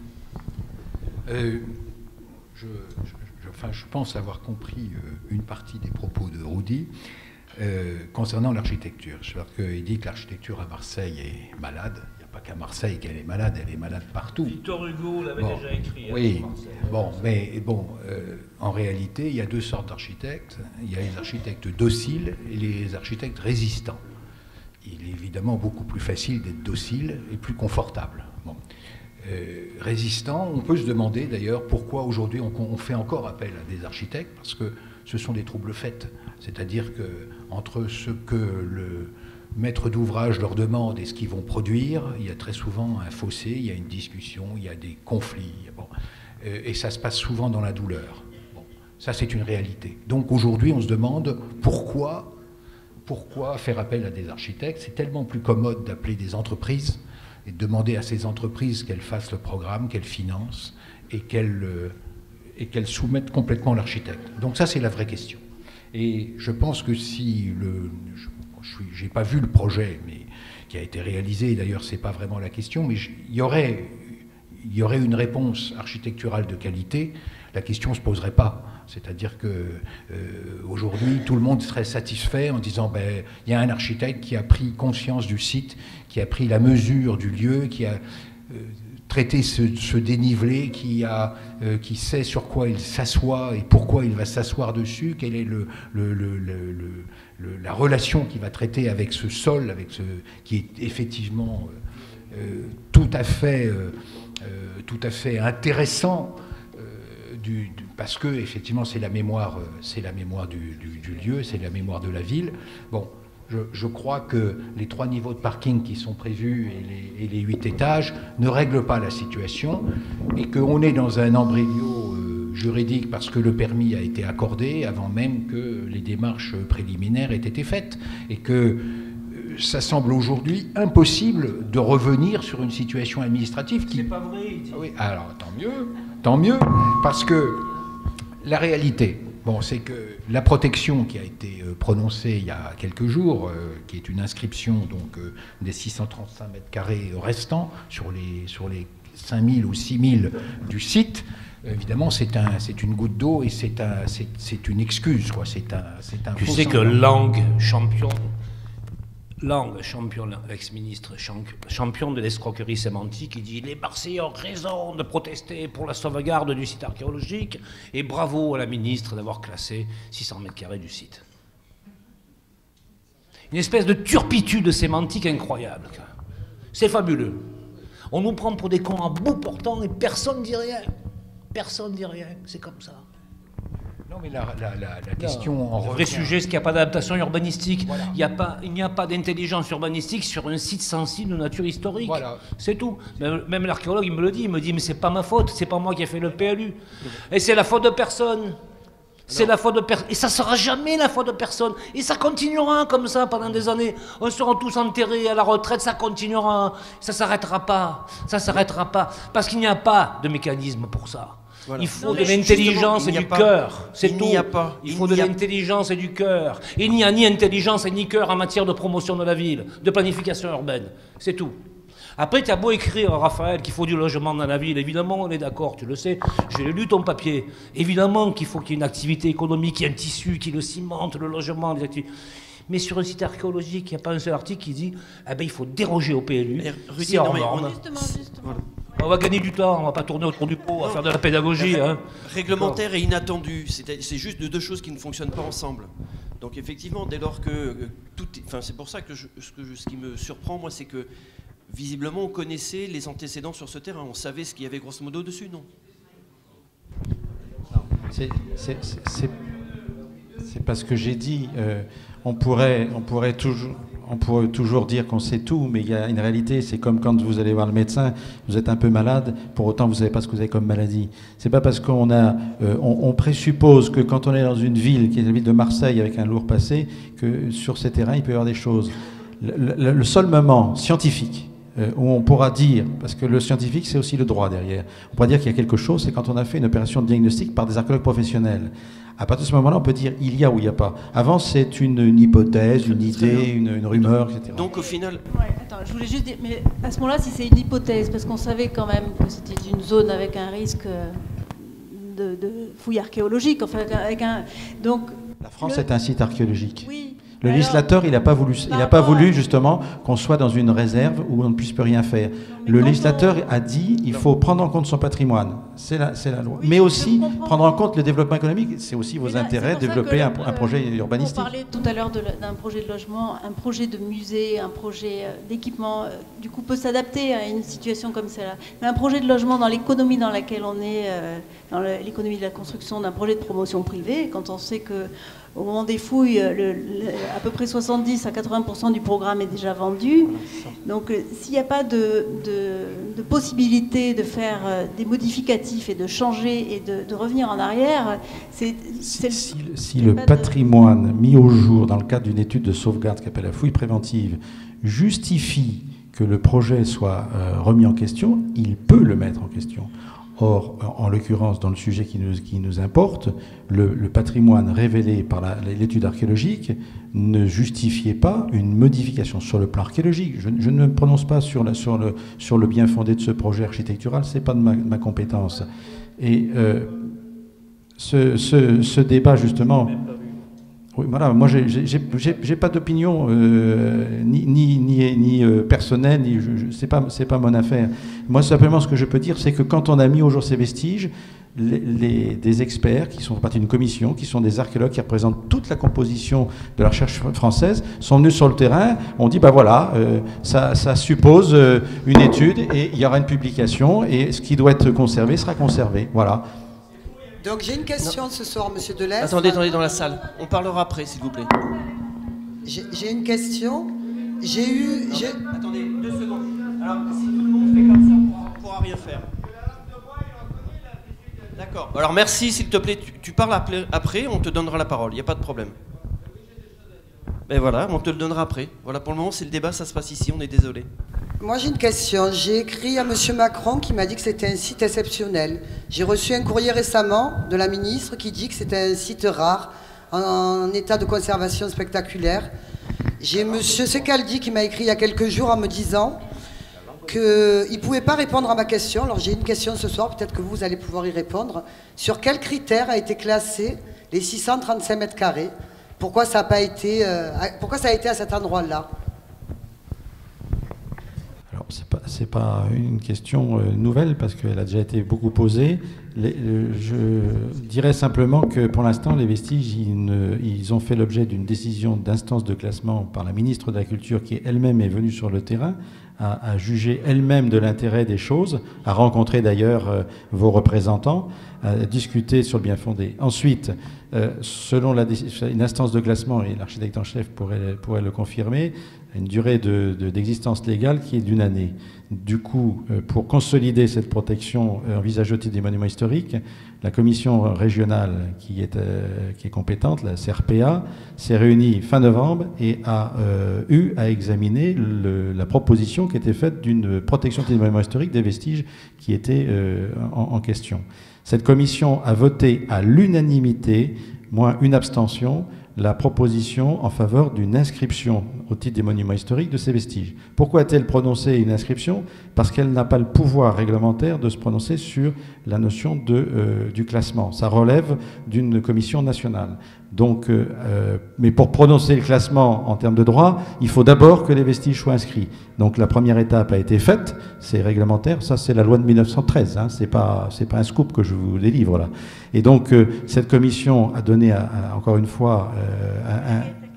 Je pense avoir compris une partie des propos de Rudy concernant l'architecture. C'est-à-dire qu'il dit que l'architecture à Marseille est malade. Il n'y a pas qu'à Marseille qu'elle est malade partout. Victor Hugo l'avait déjà écrit. Oui, en réalité, il y a deux sortes d'architectes. Il y a les architectes dociles et les architectes résistants. Il est évidemment beaucoup plus facile d'être docile et plus confortable. Bon. Résistant, on peut se demander d'ailleurs pourquoi aujourd'hui on fait encore appel à des architectes, parce que ce sont des troubles faits. C'est-à-dire que entre ce que le maître d'ouvrage leur demande et ce qu'ils vont produire, il y a très souvent un fossé, il y a une discussion, il y a des conflits. Bon. Et ça se passe souvent dans la douleur. Bon. Ça, c'est une réalité. Donc aujourd'hui, on se demande pourquoi faire appel à des architectes. C'est tellement plus commode d'appeler des entreprises et de demander à ces entreprises qu'elles fassent le programme, qu'elles financent et qu'elles soumettent complètement l'architecte. Donc ça, c'est la vraie question. Et je pense que si j'ai pas vu le projet, mais qui a été réalisé, d'ailleurs, c'est pas vraiment la question, mais il y aurait une réponse architecturale de qualité, la question se poserait pas. C'est-à-dire que aujourd'hui, tout le monde serait satisfait en disant il y a un architecte qui a pris conscience du site, qui a pris la mesure du lieu, qui a traité ce dénivelé, qui sait sur quoi il s'assoit et pourquoi il va s'asseoir dessus, quelle est la relation qu'il va traiter avec ce sol, qui est effectivement tout à fait intéressant. Parce que effectivement c'est la mémoire du lieu, c'est la mémoire de la ville. Bon, je crois que les 3 niveaux de parking qui sont prévus et les 8 étages ne règlent pas la situation et qu'on est dans un embryo juridique parce que le permis a été accordé avant même que les démarches préliminaires aient été faites et que ça semble aujourd'hui impossible de revenir sur une situation administrative qui... C'est pas vrai, il dit. Oui, alors tant mieux, parce que la réalité, c'est que la protection qui a été prononcée il y a quelques jours, qui est une inscription donc des 635 mètres carrés restants sur les 5000 ou 6000 du site, évidemment c'est une goutte d'eau et c'est une excuse, quoi. C'est un tu sais que Lang, champion, ex-ministre, champion de l'escroquerie sémantique, il dit « Les Marseillais ont raison de protester pour la sauvegarde du site archéologique et bravo à la ministre d'avoir classé 600 mètres carrés du site. » Une espèce de turpitude sémantique incroyable. C'est fabuleux. On nous prend pour des cons à bout portant et personne ne dit rien. Personne ne dit rien, c'est comme ça. Non, mais la question en le vrai sujet, c'est qu'il n'y a pas d'adaptation urbanistique. Voilà. Il n'y a pas d'intelligence urbanistique sur un site sensible de nature historique. Voilà. C'est tout. Même l'archéologue, il me le dit. Il me dit, mais c'est pas ma faute. C'est pas moi qui ai fait le PLU. Et c'est la faute de personne. C'est la faute de personne. Et ça sera jamais la faute de personne. Et ça continuera comme ça pendant des années. On sera tous enterrés à la retraite. Ça continuera. Ça s'arrêtera pas. Ça s'arrêtera pas. Parce qu'il n'y a pas de mécanisme pour ça. Voilà. Il faut Non, de mais l'intelligence et justement, du cœur. C'est il tout. n'y a pas. Il faut de l'intelligence et du cœur. Il n'y a ni intelligence ni cœur en matière de promotion de la ville, de planification urbaine. C'est tout. Après, tu as beau écrire, Raphaël, qu'il faut du logement dans la ville. Évidemment, on est d'accord, tu le sais. J'ai lu ton papier. Évidemment qu'il faut qu'il y ait une activité économique, qu'il y ait un tissu qui le cimente, le logement, les activités. Mais sur un site archéologique, il n'y a pas un seul article qui dit il faut déroger au PLU. Rudy, Justement. Voilà. On va gagner du temps, on ne va pas tourner autour du pot, on va faire de la pédagogie. Réglementaire et inattendu, c'est juste deux choses qui ne fonctionnent pas ensemble. Donc effectivement, dès lors que c'est pour ça que ce qui me surprend, moi, c'est que visiblement, on connaissait les antécédents sur ce terrain. On savait ce qu'il y avait grosso modo dessus, non? C'est pas ce que j'ai dit. On pourrait toujours dire qu'on sait tout, mais il y a une réalité. C'est comme quand vous allez voir le médecin, vous êtes un peu malade, pour autant vous ne savez pas ce que vous avez comme maladie. C'est pas parce on présuppose que quand on est dans une ville, qui est la ville de Marseille, avec un lourd passé, que sur ces terrains, il peut y avoir des choses. Le seul moment scientifique où on pourra dire, parce que le scientifique, c'est aussi le droit derrière, on pourra dire qu'il y a quelque chose, c'est quand on a fait une opération de diagnostic par des archéologues professionnels. À partir de ce moment-là, on peut dire il y a ou il n'y a pas. Avant, c'est une hypothèse, une idée, une rumeur, etc. Donc au final... Ouais, attends, je voulais juste dire, mais à ce moment-là, si c'est une hypothèse, parce qu'on savait quand même que c'était une zone avec un risque de fouille archéologique, enfin, donc... La France est un site archéologique. Oui. Le législateur, il n'a pas voulu justement qu'on soit dans une réserve où on ne puisse plus rien faire. Le législateur a dit il faut prendre en compte son patrimoine, c'est la loi. Oui, mais aussi prendre en mais... compte le développement économique, c'est aussi vos intérêts, développer un projet urbanistique. On parlait tout à l'heure d'un projet de logement, un projet de musée, un projet d'équipement, du coup peut s'adapter à une situation comme celle-là. Mais un projet de logement dans l'économie dans laquelle on est, dans l'économie de la construction d'un projet de promotion privée, quand on sait que au moment des fouilles, à peu près 70 à 80% du programme est déjà vendu. Donc s'il n'y a pas de possibilité de faire des modificatifs et de changer et de revenir en arrière, si le patrimoine mis au jour dans le cadre d'une étude de sauvegarde qui s'appelle la fouille préventive justifie que le projet soit remis en question, il peut le mettre en question. Or, en l'occurrence, dans le sujet qui nous importe, le patrimoine révélé par l'étude archéologique ne justifiait pas une modification sur le plan archéologique. Je ne me prononce pas sur le bien fondé de ce projet architectural, ce n'est pas de ma compétence. Et ce débat, justement... Oui, voilà, moi j'ai pas d'opinion ni personnelle, c'est pas mon affaire. Moi simplement ce que je peux dire, c'est que quand on a mis au jour ces vestiges, des experts qui sont partie d'une commission, qui sont des archéologues qui représentent toute la composition de la recherche française, sont venus sur le terrain, on dit ça suppose une étude et il y aura une publication et ce qui doit être conservé sera conservé. Voilà. Donc j'ai une question ce soir, Monsieur Delestre. Attendez, dans la salle. On parlera après, s'il vous plaît. J'ai une question. Attendez, 2 secondes. Alors, si tout le monde fait comme ça, on ne pourra rien faire. D'accord. Alors merci, s'il te plaît. Tu parles après, on te donnera la parole. Il n'y a pas de problème. Ben voilà, on te le donnera après. Voilà, pour le moment, c'est le débat, ça se passe ici, on est désolé. Moi, j'ai une question. J'ai écrit à M. Macron qui m'a dit que c'était un site exceptionnel. J'ai reçu un courrier récemment de la ministre qui dit que c'était un site rare, en état de conservation spectaculaire. J'ai M. Secaldi qui m'a écrit il y a quelques jours en me disant qu'il ne pouvait pas répondre à ma question. Alors j'ai une question ce soir, peut-être que vous allez pouvoir y répondre. Sur quels critères a été classé les 635 mètres carrés ? Pourquoi ça a été à cet endroit-là ? Alors, c'est pas une question nouvelle parce qu'elle a déjà été beaucoup posée. Je dirais simplement que pour l'instant, les vestiges, ils ont fait l'objet d'une décision d'instance de classement par la ministre de la Culture qui elle-même est venue sur le terrain, à juger elle-même de l'intérêt des choses, à rencontrer d'ailleurs vos représentants, à discuter sur le bien fondé. Ensuite, selon une instance de classement, et l'architecte en chef pourrait le confirmer, une durée d'existence légale qui est d'1 année. Du coup, pour consolider cette protection envisagée au titre des monuments historiques, la commission régionale qui est compétente, la CRPA, s'est réunie fin novembre et a eu à examiner la proposition qui était faite d'une protection des monuments historiques des vestiges qui étaient en question. Cette commission a voté à l'unanimité, moins une abstention, la proposition en faveur d'une inscription au titre des monuments historiques de ces vestiges. Pourquoi a-t-elle prononcé une inscription? Parce qu'elle n'a pas le pouvoir réglementaire de se prononcer sur la notion du classement. Ça relève d'une commission nationale. Donc, mais pour prononcer le classement en termes de droit, il faut d'abord que les vestiges soient inscrits. Donc la première étape a été faite, c'est réglementaire, ça c'est la loi de 1913, hein, c'est pas un scoop que je vous délivre là. Et donc cette commission a donné encore une fois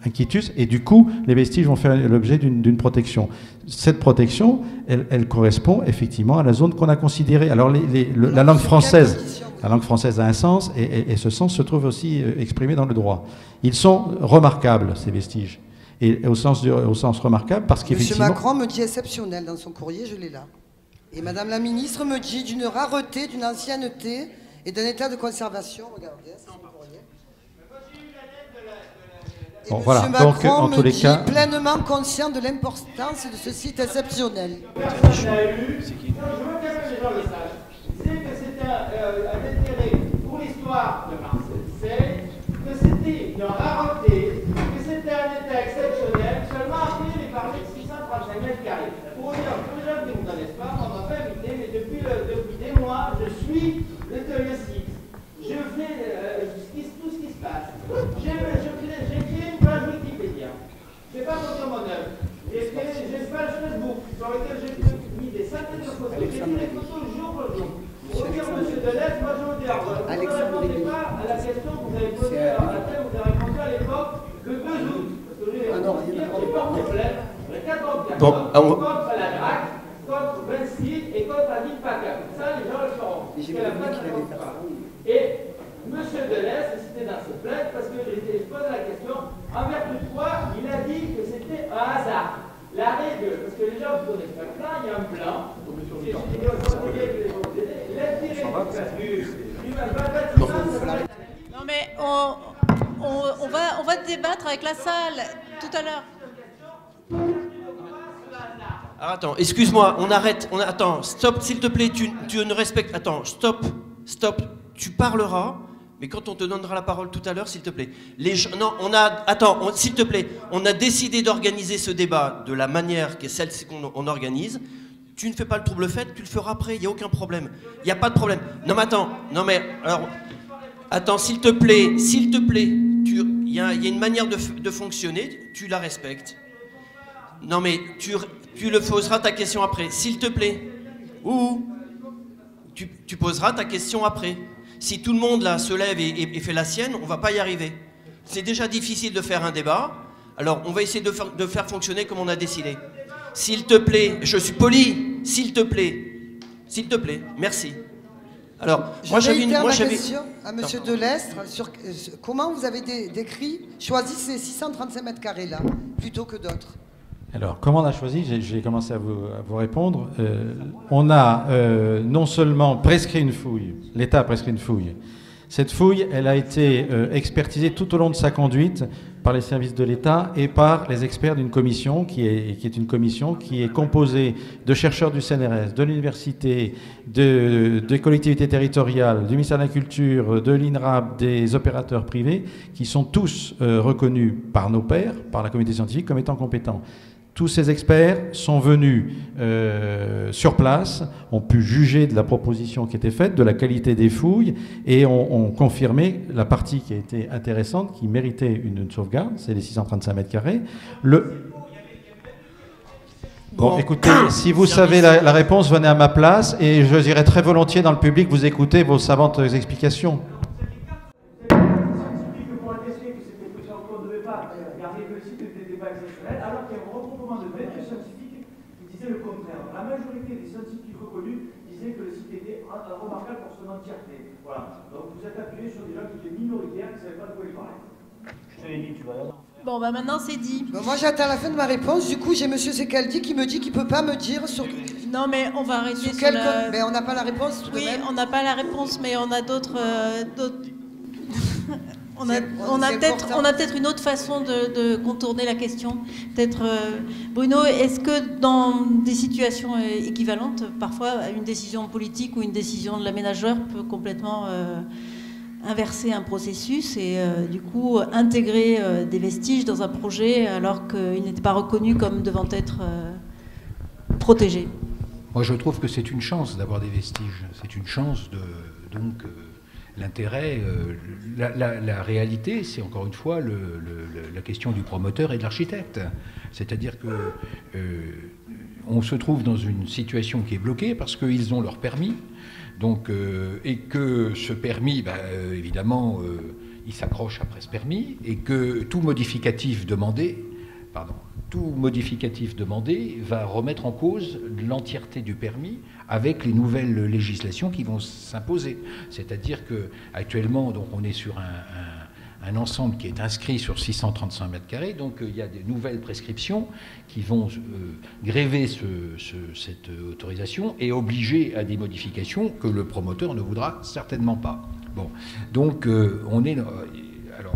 un quitus, et du coup les vestiges vont faire l'objet d'une protection. Cette protection, elle correspond effectivement à la zone qu'on a considérée. Alors la langue française a un sens, et ce sens se trouve aussi exprimé dans le droit. Ils sont remarquables, ces vestiges. Et au sens remarquable, parce qu'effectivement... M. Macron me dit exceptionnel dans son courrier, je l'ai là. Et Madame la ministre me dit d'une rareté, d'une ancienneté et d'un état de conservation. Regardez, c'est son courrier. Et bon, M. voilà. Macron donc, en tous les cas, pleinement conscient de l'importance de ce site exceptionnel. Pour l'histoire de Marseille, que c'était une rareté, que c'était un état exceptionnel, seulement après il est parlé de 635 mètres carrés. Pour dire, pour les gens qui ne me connaissent pas, on m'a pas invité, mais depuis des mois, je suis le site. Je fais tout ce qui se passe. J'ai créé une page Wikipédia. Je n'ai pas montré mon œuvre. J'ai fait une page Facebook sur laquelle j'ai mis des centaines de photos. J'ai mis des photos jour pour jour. Pour dire, monsieur Deleuze, moi je vous dis, vous ne répondez pas à la question que vous avez posée, à laquelle vous avez répondu à l'époque, le 2 août. Parce que j'ai pas de problème, le 14 contre la DRAC, contre Vinci et contre la ville PACA. Ça, les gens le sauront. Et monsieur Deleuze, c'était dans ce plainte, parce que je pose la question, en vertu de quoi il a dit que c'était un hasard. La règle, parce que les gens ne connaissent pas le plan, il y a un plan. Non mais on va débattre avec la salle tout à l'heure. Alors attends, excuse-moi, on arrête. Attends, stop, s'il te plaît, tu ne respectes... Attends, stop, tu parleras, mais quand on te donnera la parole tout à l'heure, s'il te plaît. Non, s'il te plaît, on a décidé d'organiser ce débat de la manière qui est celle qu'on organise. Tu ne fais pas le trouble fait, tu le feras après, il n'y a aucun problème. Il n'y a pas de problème. Non mais attends, s'il te plaît, il y a une manière de fonctionner, tu la respectes. Non mais tu le poseras ta question après, s'il te plaît. Tu poseras ta question après. Si tout le monde là se lève et fait la sienne, on ne va pas y arriver. C'est déjà difficile de faire un débat, alors on va essayer de faire fonctionner comme on a décidé. S'il te plaît, je suis poli, s'il te plaît, merci. Alors, moi j'avais question à M. Delestre sur comment vous avez choisi ces 635 mètres carrés là, plutôt que d'autres. Alors, comment on a choisi? J'ai commencé à vous répondre. On a non seulement prescrit une fouille, l'État a prescrit une fouille. Cette fouille, elle a été expertisée tout au long de sa conduite par les services de l'État et par les experts d'une commission qui est une commission qui est composée de chercheurs du CNRS, de l'université, des collectivités territoriales, du ministère de la Culture, de l'INRAP, des opérateurs privés, qui sont tous reconnus par nos pairs, par la communauté scientifique, comme étant compétents. Tous ces experts sont venus sur place, ont pu juger de la proposition qui était faite, de la qualité des fouilles, et ont confirmé la partie qui a été intéressante, qui méritait une sauvegarde, c'est les 635 mètres carrés. Bon, écoutez, si vous savez la réponse, venez à ma place, et je dirai très volontiers dans le public vous écoutez vos savantes explications. Le contraire. La majorité des scientifiques reconnus disaient que le site était remarquable pour son entièreté. Voilà. Donc vous êtes appuyé sur des gens qui étaient minoritaires, qui ne savaient pas de quoi ils parlaient. Je te l'ai dit, tu vas là. Bon, bah maintenant c'est dit. Bon, moi j'attends la fin de ma réponse. Du coup, j'ai M. Secaldi qui me dit qu'il ne peut pas me dire sur. Non, mais on va arrêter sur Mais on n'a pas la réponse tout de même. Oui, on n'a pas la réponse, mais on a d'autres. On a peut-être une autre façon de contourner la question. Peut-être, Bruno, est-ce que dans des situations équivalentes, parfois une décision politique ou une décision de l'aménageur peut complètement inverser un processus et du coup intégrer des vestiges dans un projet alors qu'il n'était pas reconnu comme devant être protégé? Moi, je trouve que c'est une chance d'avoir des vestiges. C'est une chance donc... L'intérêt, la réalité, c'est encore une fois la question du promoteur et de l'architecte. C'est-à-dire qu'on se trouve dans une situation qui est bloquée parce qu'ils ont leur permis, donc, et que ce permis, évidemment, il s'accroche après ce permis, et que tout modificatif demandé va remettre en cause l'entièreté du permis avec les nouvelles législations qui vont s'imposer. C'est-à-dire qu'actuellement, on est sur un ensemble qui est inscrit sur 635 mètres carrés, donc il y a des nouvelles prescriptions qui vont gréver cette autorisation et obliger à des modifications que le promoteur ne voudra certainement pas. Bon, donc alors,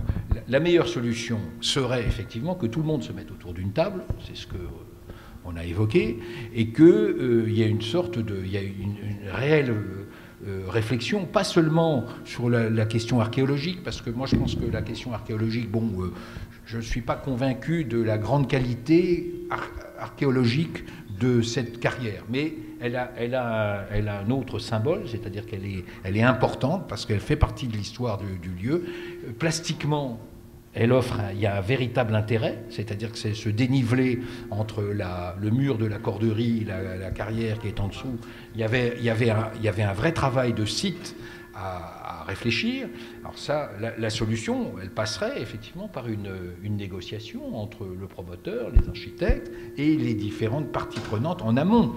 la meilleure solution serait effectivement que tout le monde se mette autour d'une table, c'est ce qu'on a évoqué, et qu'il y ait une réelle réflexion, pas seulement sur la question archéologique, parce que moi je pense que la question archéologique, je ne suis pas convaincu de la grande qualité archéologique de cette carrière, mais elle a un autre symbole, c'est-à-dire qu'elle est importante parce qu'elle fait partie de l'histoire du lieu. Plastiquement, il y a un véritable intérêt, c'est-à-dire que c'est ce dénivelé entre le mur de la corderie, la carrière qui est en dessous. Il y avait un vrai travail de site à réfléchir. Alors ça, la solution, elle passerait effectivement par une négociation entre le promoteur, les architectes et les différentes parties prenantes en amont.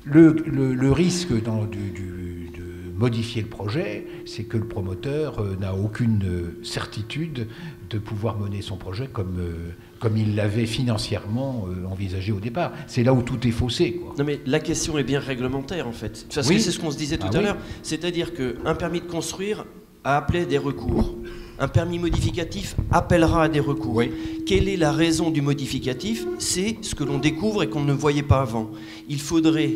Le risque de modifier le projet, c'est que le promoteur n'a aucune certitude de pouvoir mener son projet comme il l'avait financièrement envisagé au départ. C'est là où tout est faussé, quoi. Non, mais la question est bien réglementaire, en fait. Parce que c'est ce qu'on se disait tout à l'heure. C'est-à-dire qu'un permis de construire a appelé des recours. Un permis modificatif appellera à des recours. Oui. Quelle est la raison du modificatif? C'est ce que l'on découvre et qu'on ne voyait pas avant. Il faudrait,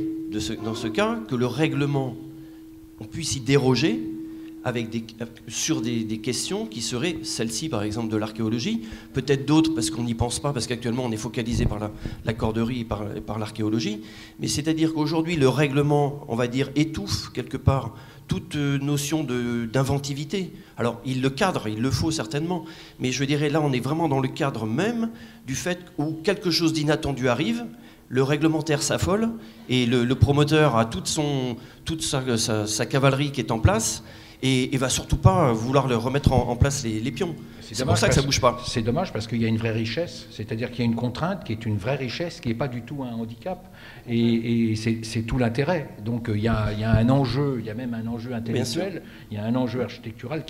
dans ce cas, que le règlement, on puisse y déroger sur des questions qui seraient celles-ci, par exemple, de l'archéologie, peut-être d'autres parce qu'on n'y pense pas, parce qu'actuellement on est focalisé par la corderie et par l'archéologie, mais c'est-à-dire qu'aujourd'hui le règlement, on va dire, étouffe quelque part toute notion d'inventivité. Alors il le cadre, il le faut certainement, mais je dirais là on est vraiment dans le cadre même du fait où quelque chose d'inattendu arrive, le réglementaire s'affole et le promoteur a toute sa cavalerie qui est en place et va surtout pas vouloir le remettre en place les pions. C'est pour ça que ça bouge pas. C'est dommage parce qu'il y a une vraie richesse, c'est-à-dire qu'il y a une contrainte qui est une vraie richesse, qui n'est pas du tout un handicap. Et c'est tout l'intérêt. Donc il y a un enjeu, il y a même un enjeu intellectuel, il y a un enjeu architectural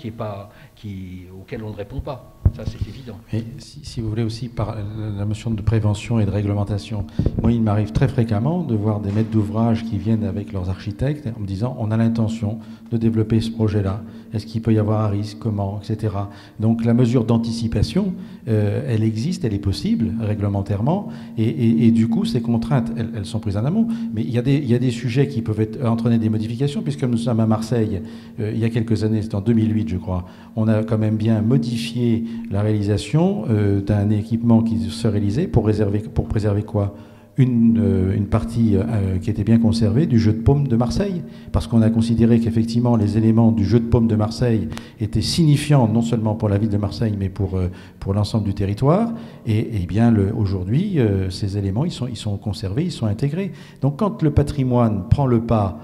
auquel on ne répond pas. Ça, c'est évident. Et si vous voulez aussi, par la notion de prévention et de réglementation, moi, il m'arrive très fréquemment de voir des maîtres d'ouvrage qui viennent avec leurs architectes en me disant on a l'intention de développer ce projet-là. Est-ce qu'il peut y avoir un risque? Comment? Etc. Donc la mesure d'anticipation, elle existe, elle est possible réglementairement. Et du coup, ces contraintes, elles sont prises en amont. Mais il y a des sujets qui peuvent entraîner des modifications, puisque nous sommes à Marseille, il y a quelques années, c'était en 2008, je crois, on a quand même bien modifié la réalisation d'un équipement qui se réalisait pour préserver quoi? Une partie qui était bien conservée du jeu de paume de Marseille, parce qu'on a considéré qu'effectivement les éléments du jeu de paume de Marseille étaient signifiants non seulement pour la ville de Marseille mais pour l'ensemble du territoire, et bien aujourd'hui ces éléments ils sont conservés, ils sont intégrés. Donc quand le patrimoine prend le pas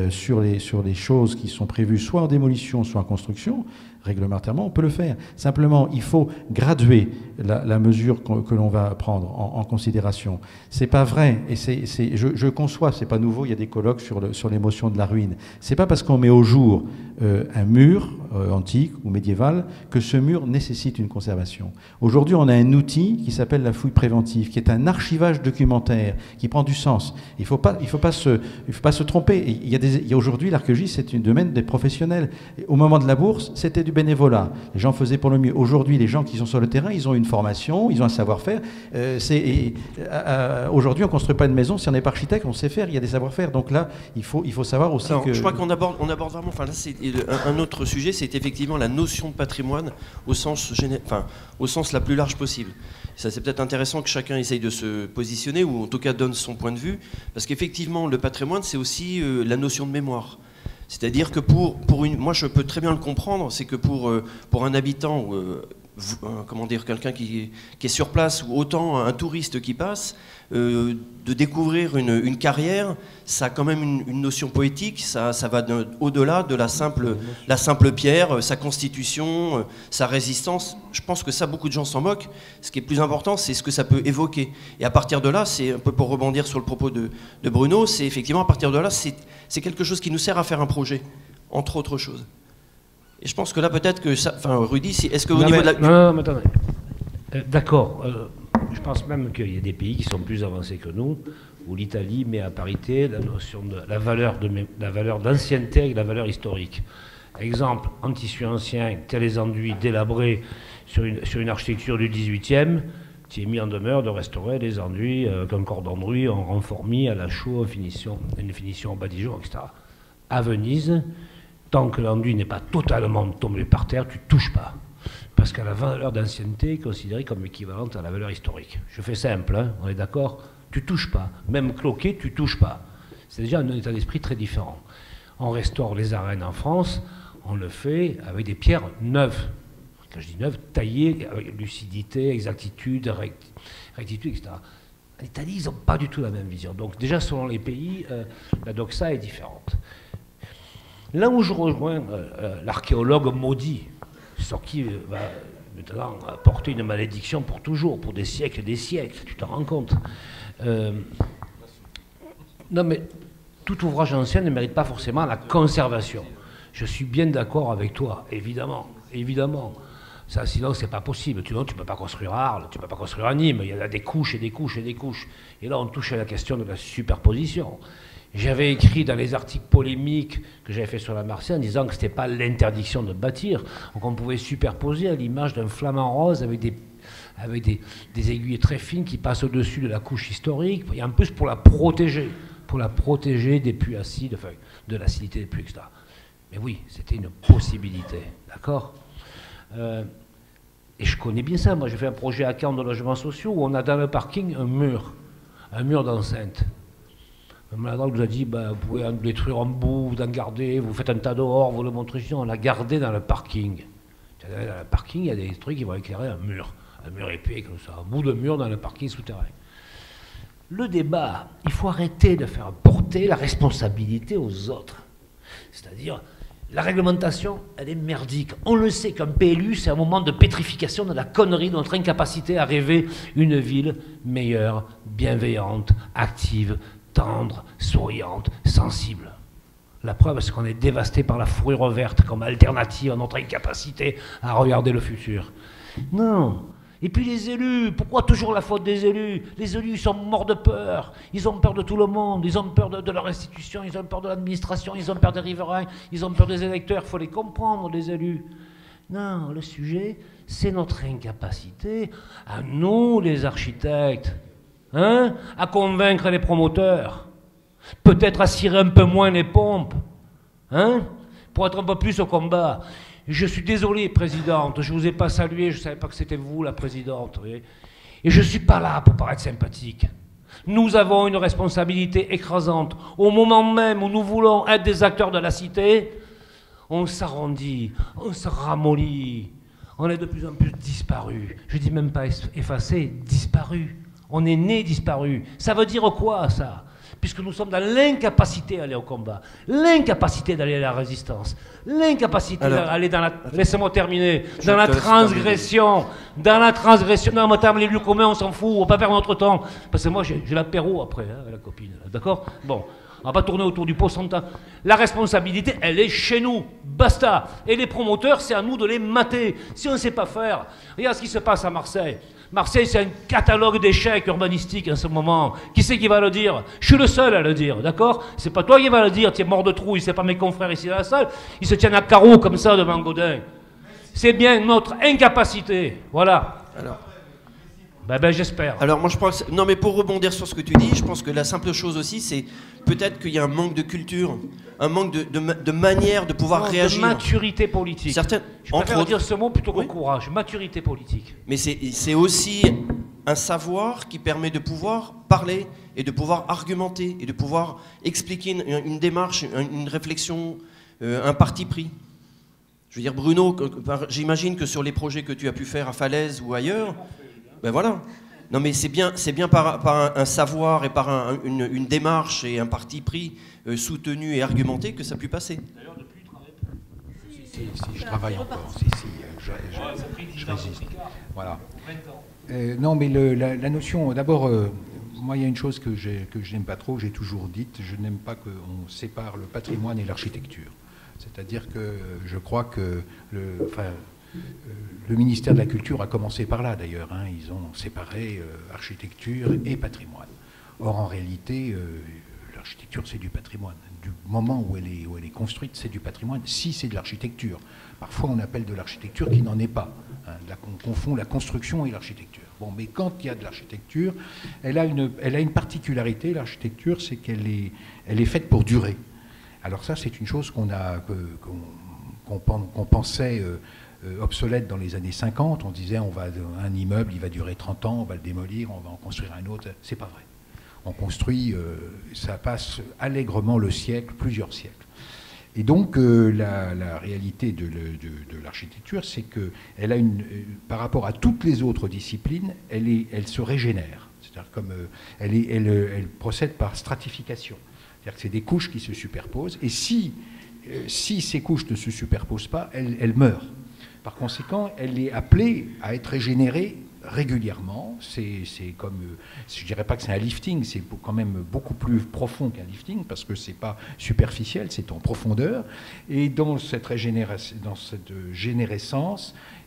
sur les choses qui sont prévues soit en démolition soit en construction, réglementairement, on peut le faire. Simplement, il faut graduer la mesure que l'on va prendre en considération. C'est pas vrai, et je conçois, c'est pas nouveau, il y a des colloques sur l'émotion de la ruine. C'est pas parce qu'on met au jour un mur antique ou médiéval que ce mur nécessite une conservation. Aujourd'hui, on a un outil qui s'appelle la fouille préventive, qui est un archivage documentaire, qui prend du sens. Il faut pas se tromper. Il y a aujourd'hui, l'archéologie, c'est un domaine des professionnels. Au moment de la bourse, c'était du bénévolat. Les gens faisaient pour le mieux. Aujourd'hui, les gens qui sont sur le terrain, ils ont une formation, ils ont un savoir-faire. Aujourd'hui, on ne construit pas une maison. Si on n'est pas architecte, on sait faire. Il y a des savoir-faire. Donc là, il faut savoir aussi que... Je crois qu'on aborde vraiment... Enfin, là, c'est un autre sujet, c'est effectivement la notion de patrimoine au sens la plus large possible. Ça, c'est peut-être intéressant que chacun essaye de se positionner, ou en tout cas donne son point de vue, parce qu'effectivement, le patrimoine, c'est aussi la notion de mémoire. C'est-à-dire que moi je peux très bien le comprendre, c'est que pour un habitant, comment dire, quelqu'un qui est sur place, ou autant un touriste qui passe, de découvrir une carrière, ça a quand même une notion poétique, ça va au-delà de la simple pierre, sa constitution, sa résistance. Je pense que ça, beaucoup de gens s'en moquent. Ce qui est plus important, c'est ce que ça peut évoquer. Et à partir de là, c'est un peu pour rebondir sur le propos de Bruno, c'est effectivement à partir de là, c'est quelque chose qui nous sert à faire un projet, entre autres choses. Et je pense que là, peut-être que ça... Enfin, Rudy, est-ce qu'au niveau de la... Non, mais attendez. D'accord. Je pense même qu'il y a des pays qui sont plus avancés que nous, où l'Italie met à parité la notion de la valeur d'ancienneté avec la valeur historique. Exemple, en tissu ancien, tel les enduits délabrés sur une architecture du 18e, qui est mis en demeure de restaurer les enduits qu'un cordon de rue en renformis à la chaux, une finition en badigeon, etc. À Venise, tant que l'enduit n'est pas totalement tombé par terre, tu ne touches pas. Parce que la valeur d'ancienneté est considérée comme équivalente à la valeur historique. Je fais simple, hein, on est d'accord? Tu ne touches pas. Même cloqué, tu ne touches pas. C'est déjà un état d'esprit très différent. On restaure les arènes en France, on le fait avec des pierres neuves. Quand je dis neuves, taillées avec lucidité, exactitude, rectitude, etc. En Italie, ils n'ont pas du tout la même vision. Donc déjà, selon les pays, la doxa est différente. Là où je rejoins l'archéologue maudit, sur qui va maintenant porter une malédiction pour toujours, pour des siècles et des siècles, tu t'en rends compte. Non mais, tout ouvrage ancien ne mérite pas forcément la conservation. Je suis bien d'accord avec toi, évidemment, évidemment. Ça, sinon, c'est pas possible. Tu ne peux pas construire à Arles, tu ne peux pas construire à Nîmes. Il y a des couches et des couches et des couches. Et là, on touche à la question de la superposition. J'avais écrit dans les articles polémiques que j'avais fait sur la Marseillaise en disant que ce n'était pas l'interdiction de bâtir. Donc on pouvait superposer à l'image d'un flamant rose avec des aiguilles très fines qui passent au-dessus de la couche historique. Et en plus pour la protéger des puits acides, enfin, de l'acidité des puits, etc. Mais oui, c'était une possibilité, d'accord? Et je connais bien ça. Moi, j'ai fait un projet à Caen de logements sociaux où on a dans le parking un mur d'enceinte. Madame nous a dit, ben, vous pouvez en détruire un bout, vous en garder, vous faites un tas dehors, vous le montrez ici, on l'a gardé dans le parking. Dans le parking, il y a des trucs qui vont éclairer un mur épais comme ça, un bout de mur dans le parking souterrain. Le débat, il faut arrêter de faire porter la responsabilité aux autres. C'est-à-dire, la réglementation, elle est merdique. On le sait qu'un PLU, c'est un moment de pétrification de la connerie, de notre incapacité à rêver une ville meilleure, bienveillante, active, tendre, souriante, sensible. La preuve, c'est qu'on est dévasté par la fourrure verte comme alternative à notre incapacité à regarder le futur. Non. Et puis les élus, pourquoi toujours la faute des élus? Les élus, ils sont morts de peur. Ils ont peur de tout le monde. Ils ont peur de leur institution, ils ont peur de l'administration, ils ont peur des riverains, ils ont peur des électeurs. Il faut les comprendre, les élus. Non, le sujet, c'est notre incapacité à nous, les architectes, à convaincre les promoteurs, peut-être à cirer un peu moins les pompes, pour être un peu plus au combat. Je suis désolé, présidente, je ne vous ai pas salué, je ne savais pas que c'était vous, la présidente. Et je ne suis pas là pour paraître sympathique. Nous avons une responsabilité écrasante. Au moment même où nous voulons être des acteurs de la cité, on s'arrondit, on se ramollit. On est de plus en plus disparus. Je ne dis même pas effacés, disparus. On est né disparu. Ça veut dire quoi, ça? Puisque nous sommes dans l'incapacité d'aller au combat, l'incapacité d'aller à la résistance, l'incapacité d'aller dans la... Laissez-moi terminer. Dans la transgression. Dans la transgression. Non, madame, les lieux communs, on s'en fout. On va pas perdre notre temps. Parce que moi, j'ai l'apéro après, la copine. D'accord? Bon. On va pas tourner autour du pot sans temps. La responsabilité, elle est chez nous. Basta. Et les promoteurs, c'est à nous de les mater. Si on ne sait pas faire, regarde ce qui se passe à Marseille. Marseille, c'est un catalogue d'échecs urbanistiques en ce moment. Qui c'est qui va le dire? Je suis le seul à le dire, d'accord? C'est pas toi qui va le dire, tu es mort de trouille, c'est pas mes confrères ici dans la salle. Ils se tiennent à carreau comme ça devant Gaudin. C'est bien notre incapacité. Voilà. Alors, j'espère. alors moi je pense... Non mais pour rebondir sur ce que tu dis, je pense que la simple chose aussi, c'est peut-être qu'il y a un manque de culture, un manque de manière de pouvoir réagir. De maturité politique. Certaines, je préfère dire ce mot plutôt que oui. courage. Maturité politique. Mais c'est aussi un savoir qui permet de pouvoir parler et de pouvoir argumenter et de pouvoir expliquer une démarche, une réflexion, un parti pris. Je veux dire, Bruno, j'imagine que sur les projets que tu as pu faire à Falaise ou ailleurs, ben voilà. Non mais c'est bien par un savoir et par une démarche et un parti pris soutenu et argumenté que ça a pu passer. D'ailleurs, depuis, tu travailles. Si, je travaille encore. Je résiste. Voilà. Non, mais la notion, d'abord, moi, il y a une chose que je n'aime pas trop, j'ai toujours dite, je n'aime pas qu'on sépare le patrimoine et l'architecture. C'est-à-dire que je crois que le ministère de la Culture a commencé par là, d'ailleurs. Hein, ils ont séparé architecture et patrimoine. Or, en réalité, l'architecture, c'est du patrimoine. Du moment où elle est construite, c'est du patrimoine, si c'est de l'architecture. Parfois, on appelle de l'architecture qui n'en est pas. Hein, on confond la construction et l'architecture. Bon, mais quand il y a de l'architecture, elle a une particularité, l'architecture, c'est qu'elle est faite pour durer. Alors ça, c'est une chose qu'on pensait obsolète dans les années 50. On disait, un immeuble, il va durer 30 ans, on va le démolir, on va en construire un autre. C'est pas vrai. On construit, ça passe allègrement le siècle, plusieurs siècles. Et donc, la réalité de l'architecture, c'est qu'elle a par rapport à toutes les autres disciplines, elle se régénère. C'est-à-dire comme elle procède par stratification. C'est-à-dire que c'est des couches qui se superposent. Et si ces couches ne se superposent pas, elle meurt. Par conséquent, elle est appelée à être régénérée régulièrement. C'est comme, je dirais pas que c'est un lifting, c'est quand même beaucoup plus profond qu'un lifting, parce que c'est pas superficiel, c'est en profondeur. Et dans cette générescence,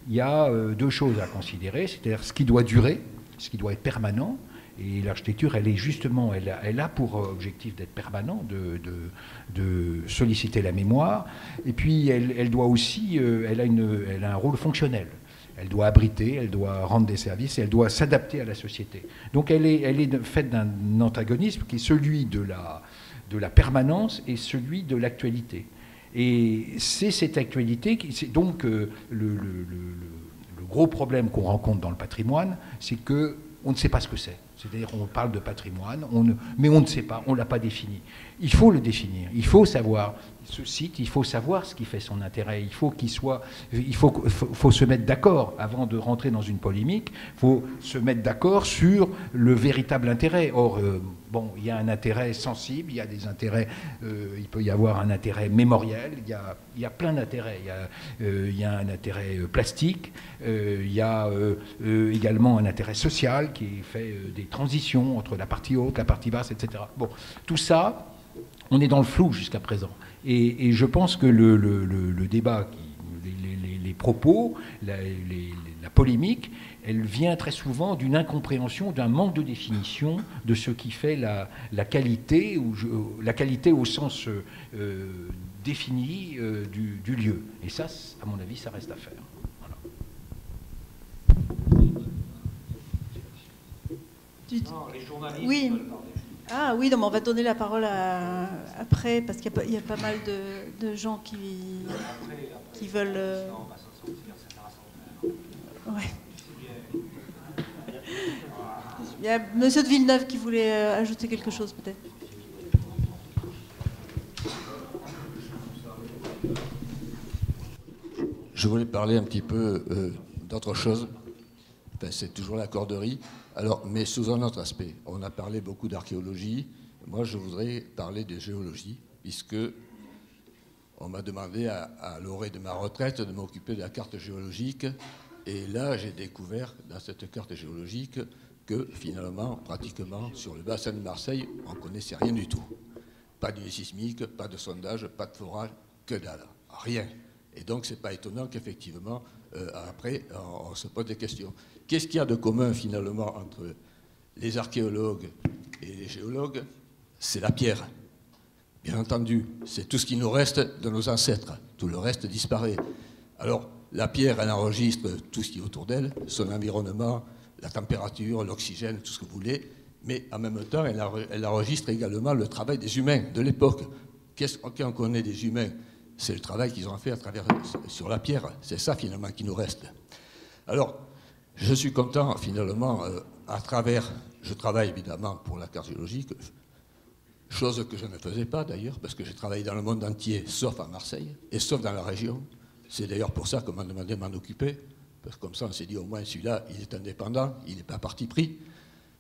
il y a deux choses à considérer, c'est-à-dire ce qui doit durer, ce qui doit être permanent. Et l'architecture, elle a pour objectif d'être permanent, de solliciter la mémoire. Et puis, elle doit aussi, elle a un rôle fonctionnel. Elle doit abriter, elle doit rendre des services, et elle doit s'adapter à la société. Donc, elle est faite d'un antagonisme qui est celui de la permanence et celui de l'actualité. Et c'est cette actualité c'est donc le gros problème qu'on rencontre dans le patrimoine, c'est qu'on ne sait pas ce que c'est. C'est-à-dire qu'on parle de patrimoine, mais on ne sait pas, on ne l'a pas défini. Il faut le définir, il faut savoir ce site, il faut savoir ce qui fait son intérêt, il faut se mettre d'accord avant de rentrer dans une polémique, il faut se mettre d'accord sur le véritable intérêt. Or, il y a un intérêt sensible, il y a des intérêts, il peut y avoir un intérêt mémoriel, il y a plein d'intérêts. Il y a un intérêt plastique, il y a également un intérêt social qui fait des transitions entre la partie haute, la partie basse, etc. Bon, tout ça, on est dans le flou jusqu'à présent. Et je pense que le débat, les propos, la polémique, elle vient très souvent d'une incompréhension, d'un manque de définition de ce qui fait la qualité, la qualité au sens défini du lieu. Et ça, à mon avis, ça reste à faire. Non, les journalistes oui. veulent parler. Ah oui, non, mais on va donner la parole après, parce qu'il y a pas mal de gens qui veulent... Ouais. Il y a Monsieur de Villeneuve qui voulait ajouter quelque chose, peut-être. Je voulais parler un petit peu d'autre chose. Ben, c'est toujours la corderie, mais sous un autre aspect. On a parlé beaucoup d'archéologie. Moi, je voudrais parler de géologie, puisque on m'a demandé à l'orée de ma retraite de m'occuper de la carte géologique. Et là, j'ai découvert dans cette carte géologique que finalement, pratiquement, sur le bassin de Marseille, on ne connaissait rien du tout. Pas d'unité sismique, pas de sondage, pas de forage, que dalle. Rien. Et donc, ce n'est pas étonnant qu'effectivement, après, on se pose des questions. Qu'est-ce qu'il y a de commun, finalement, entre les archéologues et les géologues? C'est la pierre. Bien entendu, c'est tout ce qui nous reste de nos ancêtres. Tout le reste disparaît. Alors, la pierre, elle enregistre tout ce qui est autour d'elle, son environnement, la température, l'oxygène, tout ce que vous voulez, mais en même temps, elle enregistre également le travail des humains de l'époque. Quand on connaît des humains, c'est le travail qu'ils ont fait sur la pierre. C'est ça, finalement, qui nous reste. Alors, je suis content, finalement, je travaille évidemment pour la carte géologique, chose que je ne faisais pas d'ailleurs, parce que j'ai travaillé dans le monde entier, sauf à Marseille, et sauf dans la région. C'est d'ailleurs pour ça qu'on m'a demandé de m'en occuper, parce que comme ça on s'est dit au moins celui-là, il est indépendant, il n'est pas à parti pris.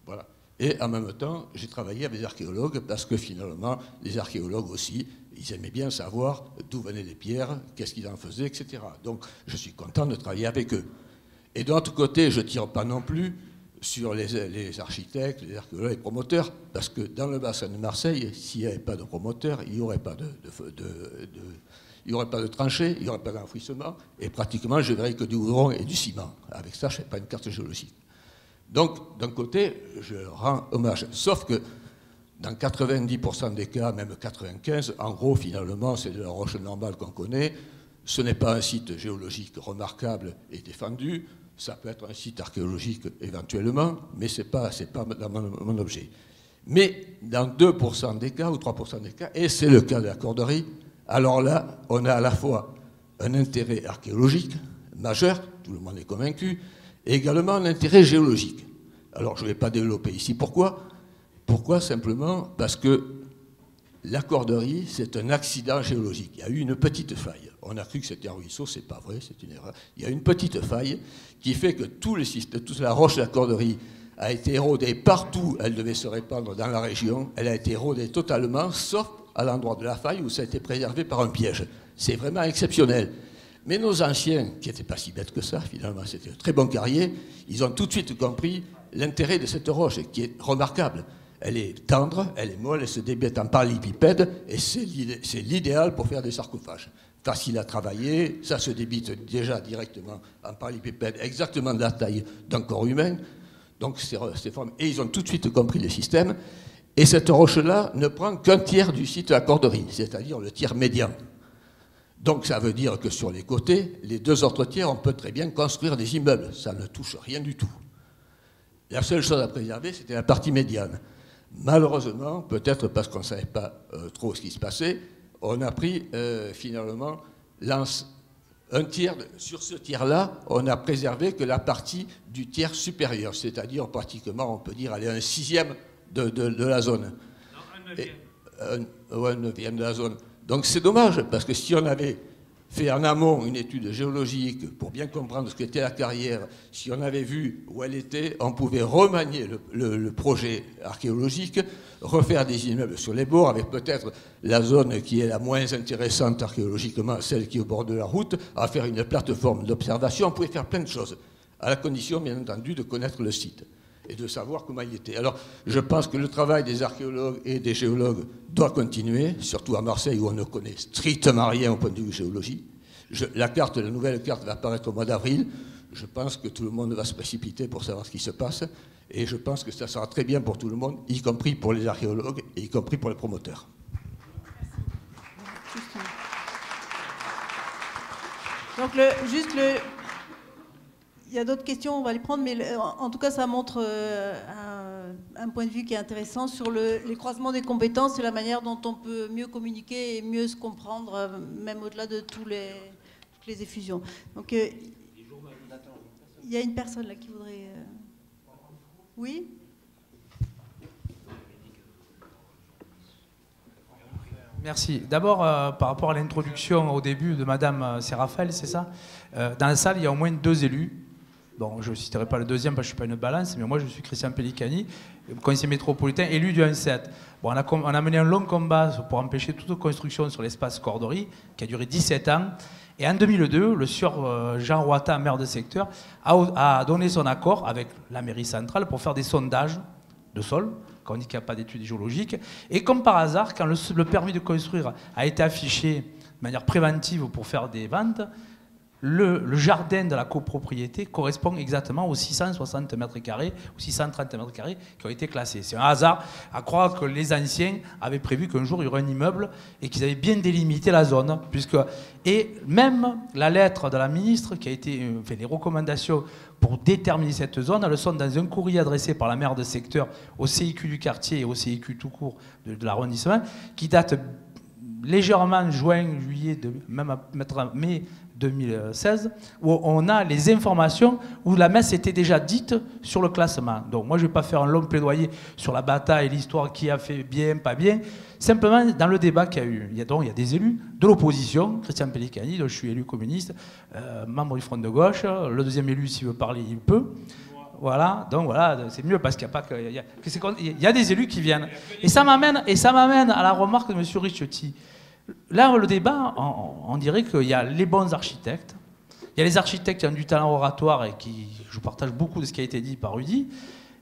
Voilà. Et en même temps, j'ai travaillé avec des archéologues, parce que finalement, les archéologues aussi, ils aimaient bien savoir d'où venaient les pierres, qu'est-ce qu'ils en faisaient, etc. Donc je suis content de travailler avec eux. Et de l'autre côté, je ne tire pas non plus sur les architectes, les archéologues, les promoteurs, parce que dans le bassin de Marseille, s'il n'y avait pas de promoteurs, il n'y aurait pas il n'y aurait pas de tranchées, il n'y aurait pas d'enfouissement, et pratiquement, je verrais que du goudron et du ciment. Avec ça, je ne fais pas une carte géologique. Donc, d'un côté, je rends hommage. Sauf que, dans 90% des cas, même 95%, en gros, finalement, c'est de la roche normale qu'on connaît. Ce n'est pas un site géologique remarquable et défendu. Ça peut être un site archéologique éventuellement, mais ce n'est pas dans mon objet. Mais dans 2% des cas ou 3% des cas, et c'est le cas de la Corderie, alors là, on a à la fois un intérêt archéologique majeur, tout le monde est convaincu, et également un intérêt géologique. Alors je ne vais pas développer ici. Pourquoi ? Pourquoi ? Simplement parce que la Corderie, c'est un accident géologique. Il y a eu une petite faille. On a cru que c'était un ruisseau, c'est pas vrai, c'est une erreur. Il y a une petite faille qui fait que toute la roche de la Corderie a été érodée partout. Elle devait se répandre dans la région. Elle a été érodée totalement, sauf à l'endroit de la faille où ça a été préservé par un piège. C'est vraiment exceptionnel. Mais nos anciens, qui n'étaient pas si bêtes que ça, finalement, c'était un très bon carrier, ils ont tout de suite compris l'intérêt de cette roche, qui est remarquable. Elle est tendre, elle est molle, elle se débite en parallépipède, et c'est l'idéal pour faire des sarcophages. Facile à travailler, ça se débite déjà directement en parallépipède, exactement de la taille d'un corps humain. Donc et ils ont tout de suite compris le système. Et cette roche-là ne prend qu'un tiers du site de la Corderie, c'est-à-dire le tiers médian. Donc ça veut dire que sur les côtés, les 2 autres tiers, on peut très bien construire des immeubles. Ça ne touche rien du tout. La seule chose à préserver, c'était la partie médiane. Malheureusement, peut-être parce qu'on ne savait pas trop ce qui se passait, on a pris finalement un tiers. Sur ce tiers-là, on n'a préservé que la partie du tiers supérieur, c'est-à-dire pratiquement, on peut dire, aller un 6e de la zone. Non, un 9e de la zone. Donc c'est dommage, parce que si on avait fait en amont une étude géologique pour bien comprendre ce qu'était la carrière, si on avait vu où elle était, on pouvait remanier le projet archéologique, refaire des immeubles sur les bords, avec peut-être la zone qui est la moins intéressante archéologiquement, celle qui est au bord de la route, à faire une plateforme d'observation. On pouvait faire plein de choses, à la condition, bien entendu, de connaître le site et de savoir comment il était. Alors, je pense que le travail des archéologues et des géologues doit continuer, surtout à Marseille, où on ne connaît strictement rien au point de vue géologie. La nouvelle carte va apparaître au mois d'avril. Je pense que tout le monde va se précipiter pour savoir ce qui se passe. Et je pense que ça sera très bien pour tout le monde, y compris pour les archéologues et y compris pour les promoteurs. Donc, il y a d'autres questions, on va les prendre, mais en tout cas, ça montre un point de vue qui est intéressant sur les croisements des compétences et la manière dont on peut mieux communiquer et mieux se comprendre, même au-delà de toutes les effusions. Donc, il y a une personne là qui voudrait... Oui ? Merci. D'abord, par rapport à l'introduction au début de Madame Séraphaël, c'est ça ? Dans la salle, il y a au moins 2 élus. Bon, je ne citerai pas le deuxième parce que je ne suis pas une balance, mais moi je suis Christian Pellicani, conseiller métropolitain, élu du 1-7. Bon, on a mené un long combat pour empêcher toute construction sur l'espace Corderie, qui a duré 17 ans. Et en 2002, le sieur Jean Roata, maire de secteur, a donné son accord avec la mairie centrale pour faire des sondages de sol, quand on dit qu'il n'y a pas d'études géologiques. Et comme par hasard, quand le permis de construire a été affiché de manière préventive pour faire des ventes, le jardin de la copropriété correspond exactement aux 660 mètres carrés ou 630 mètres carrés qui ont été classés. C'est un hasard à croire que les anciens avaient prévu qu'un jour il y aurait un immeuble et qu'ils avaient bien délimité la zone. Et même la lettre de la ministre qui a été fait, les recommandations pour déterminer cette zone, elles sont dans un courrier adressé par la maire de secteur au CIQ du quartier et au CIQ tout court de l'arrondissement, qui date légèrement juin, juillet, même à mai 2016, où on a les informations où la messe était déjà dite sur le classement. Donc moi je ne vais pas faire un long plaidoyer sur la bataille, l'histoire, qui a fait bien, pas bien. Simplement dans le débat qu'il y a eu, il y a des élus de l'opposition, Christian Pellicani, dont je suis élu communiste, membre du Front de gauche, le deuxième élu s'il veut parler il peut. Voilà, donc voilà, c'est mieux parce qu'il n'y a pas que... Il y a des élus qui viennent. Et ça m'amène à la remarque de M. Ricciotti. Là, le débat, on dirait qu'il y a les bons architectes, il y a les architectes qui ont du talent oratoire et je partage beaucoup de ce qui a été dit par Rudy,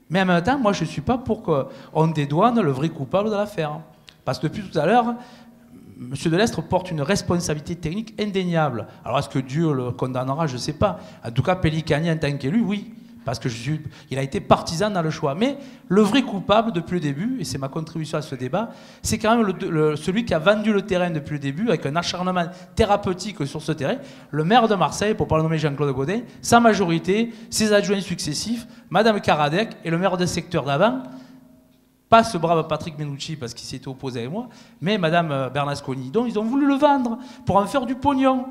mais en même temps, moi, je ne suis pas pour qu'on dédouane le vrai coupable de l'affaire. Parce que depuis tout à l'heure, M. Delestre porte une responsabilité technique indéniable. Alors, est-ce que Dieu le condamnera? Je ne sais pas. En tout cas, Pellicani, en tant qu'élu, oui. Parce qu'il a été partisan dans le choix. Mais le vrai coupable depuis le début, et c'est ma contribution à ce débat, c'est quand même celui qui a vendu le terrain depuis le début, avec un acharnement thérapeutique sur ce terrain, le maire de Marseille, pour ne pas le nommer Jean-Claude Gaudin, sa majorité, ses adjoints successifs, Mme Karadec et le maire de secteur d'avant, pas ce brave Patrick Menucci parce qu'il s'était opposé avec moi, mais Mme Bernasconi. Donc ils ont voulu le vendre pour en faire du pognon.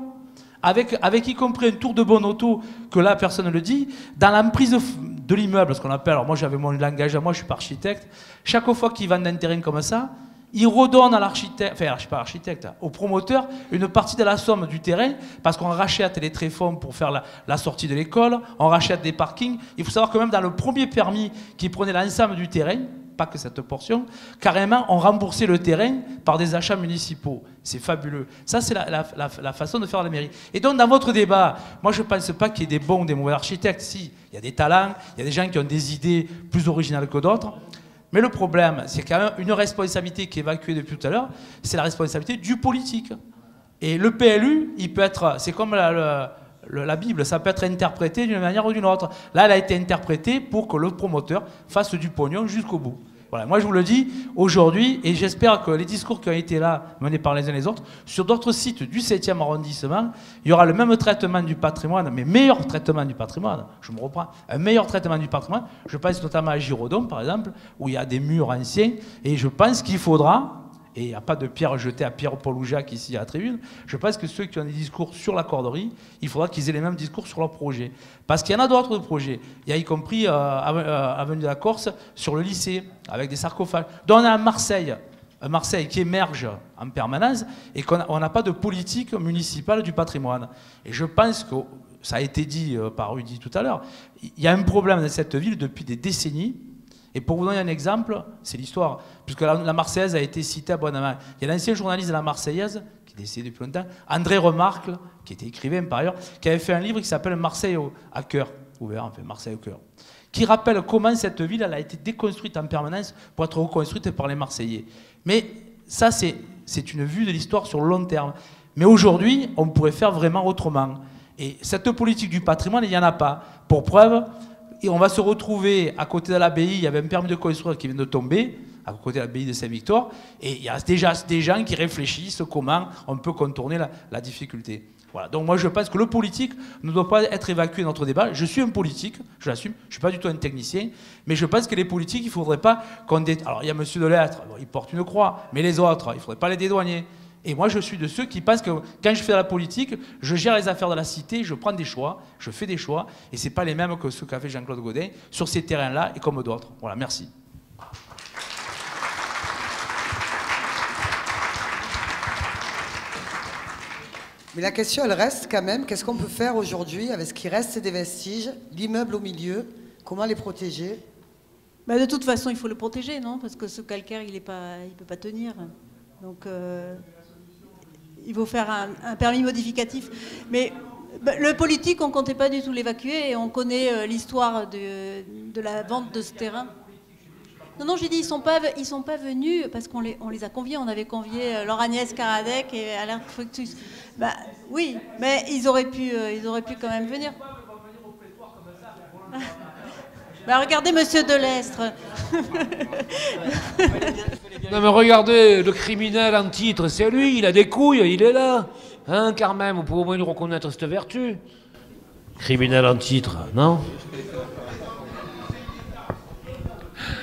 Avec y compris un tour de bonne auto, que là personne ne le dit, dans l'emprise de l'immeuble, ce qu'on appelle, alors moi j'avais mon langage à moi, je suis pas architecte, chaque fois qu'ils vendent un terrain comme ça, ils redonnent à l'architecte, enfin je suis pas architecte, au promoteur, une partie de la somme du terrain, parce qu'on rachète les tréfonds pour faire la sortie de l'école, on rachète des parkings. Il faut savoir que même dans le premier permis qui prenait l'ensemble du terrain, pas que cette portion, carrément on remboursait le terrain par des achats municipaux. C'est fabuleux. Ça, c'est la façon de faire la mairie. Et donc, dans votre débat, moi, je ne pense pas qu'il y ait des bons ou des mauvais architectes. Si, il y a des talents, il y a des gens qui ont des idées plus originales que d'autres. Mais le problème, c'est quand même une responsabilité qui est évacuée depuis tout à l'heure, c'est la responsabilité du politique. Et le PLU, il peut être... C'est comme la Bible, ça peut être interprété d'une manière ou d'une autre. Là, elle a été interprétée pour que le promoteur fasse du pognon jusqu'au bout. Voilà, moi je vous le dis aujourd'hui, et j'espère que les discours qui ont été là, menés par les uns et les autres, sur d'autres sites du 7e arrondissement, il y aura le même traitement du patrimoine, mais meilleur traitement du patrimoine, je me reprends, un meilleur traitement du patrimoine, je pense notamment à Giraudon par exemple, où il y a des murs anciens, et je pense qu'il faudra... Et il n'y a pas de pierre jetée à Pierre-Paul ou Jacques ici à la tribune. Je pense que ceux qui ont des discours sur la corderie, il faudra qu'ils aient les mêmes discours sur leur projet. Parce qu'il y en a d'autres projets. Il y a y compris Avenue de la Corse, sur le lycée, avec des sarcophages. Donc on a un Marseille qui émerge en permanence et qu'on n'a pas de politique municipale du patrimoine. Et je pense que, ça a été dit par Rudy tout à l'heure, il y a un problème dans cette ville depuis des décennies. Et pour vous donner un exemple, c'est l'histoire, puisque la Marseillaise a été citée abondamment. Il y a l'ancien journaliste de la Marseillaise, qui est décédé depuis longtemps, André Remarque, qui était écrivain par ailleurs, qui avait fait un livre qui s'appelle Marseille à cœur, ouvert, enfin Marseille au cœur, qui rappelle comment cette ville elle a été déconstruite en permanence pour être reconstruite par les Marseillais. Mais ça, c'est une vue de l'histoire sur le long terme. Mais aujourd'hui, on pourrait faire vraiment autrement. Et cette politique du patrimoine, il n'y en a pas. Pour preuve... Et on va se retrouver à côté de l'abbaye, il y avait un permis de construire qui vient de tomber, à côté de l'abbaye de Saint-Victor, et il y a déjà des gens qui réfléchissent comment on peut contourner la difficulté. Voilà. Donc moi je pense que le politique ne doit pas être évacué de notre débat. Je suis un politique, je l'assume, je ne suis pas du tout un technicien, mais je pense que les politiques, il ne faudrait pas qu'on... Alors il y a M. Delestre, il porte une croix, mais les autres, il ne faudrait pas les dédouaner. Et moi, je suis de ceux qui pensent que quand je fais de la politique, je gère les affaires de la cité, je prends des choix, je fais des choix, et ce n'est pas les mêmes que ceux qu'a fait Jean-Claude Gaudin sur ces terrains-là et comme d'autres. Voilà, merci. Mais la question, elle reste quand même, qu'est-ce qu'on peut faire aujourd'hui avec ce qui reste des vestiges, l'immeuble au milieu, comment les protéger? De toute façon, il faut le protéger, non? Parce que ce calcaire, il peut pas tenir. Donc... il faut faire un permis modificatif. Mais le politique, on ne comptait pas du tout l'évacuer et on connaît l'histoire de la vente de ce terrain. Non, j'ai dit ils sont pas venus parce qu'on les a conviés. On avait convié Laure Agnès Karadec et Alain Fructus. Bah oui, mais ils auraient pu quand même venir. Bah regardez Monsieur Delestre. Non mais regardez, le criminel en titre, c'est lui, il a des couilles, il est là. Hein, quand même, vous pouvez au moins lui reconnaître cette vertu. Criminel en titre, non?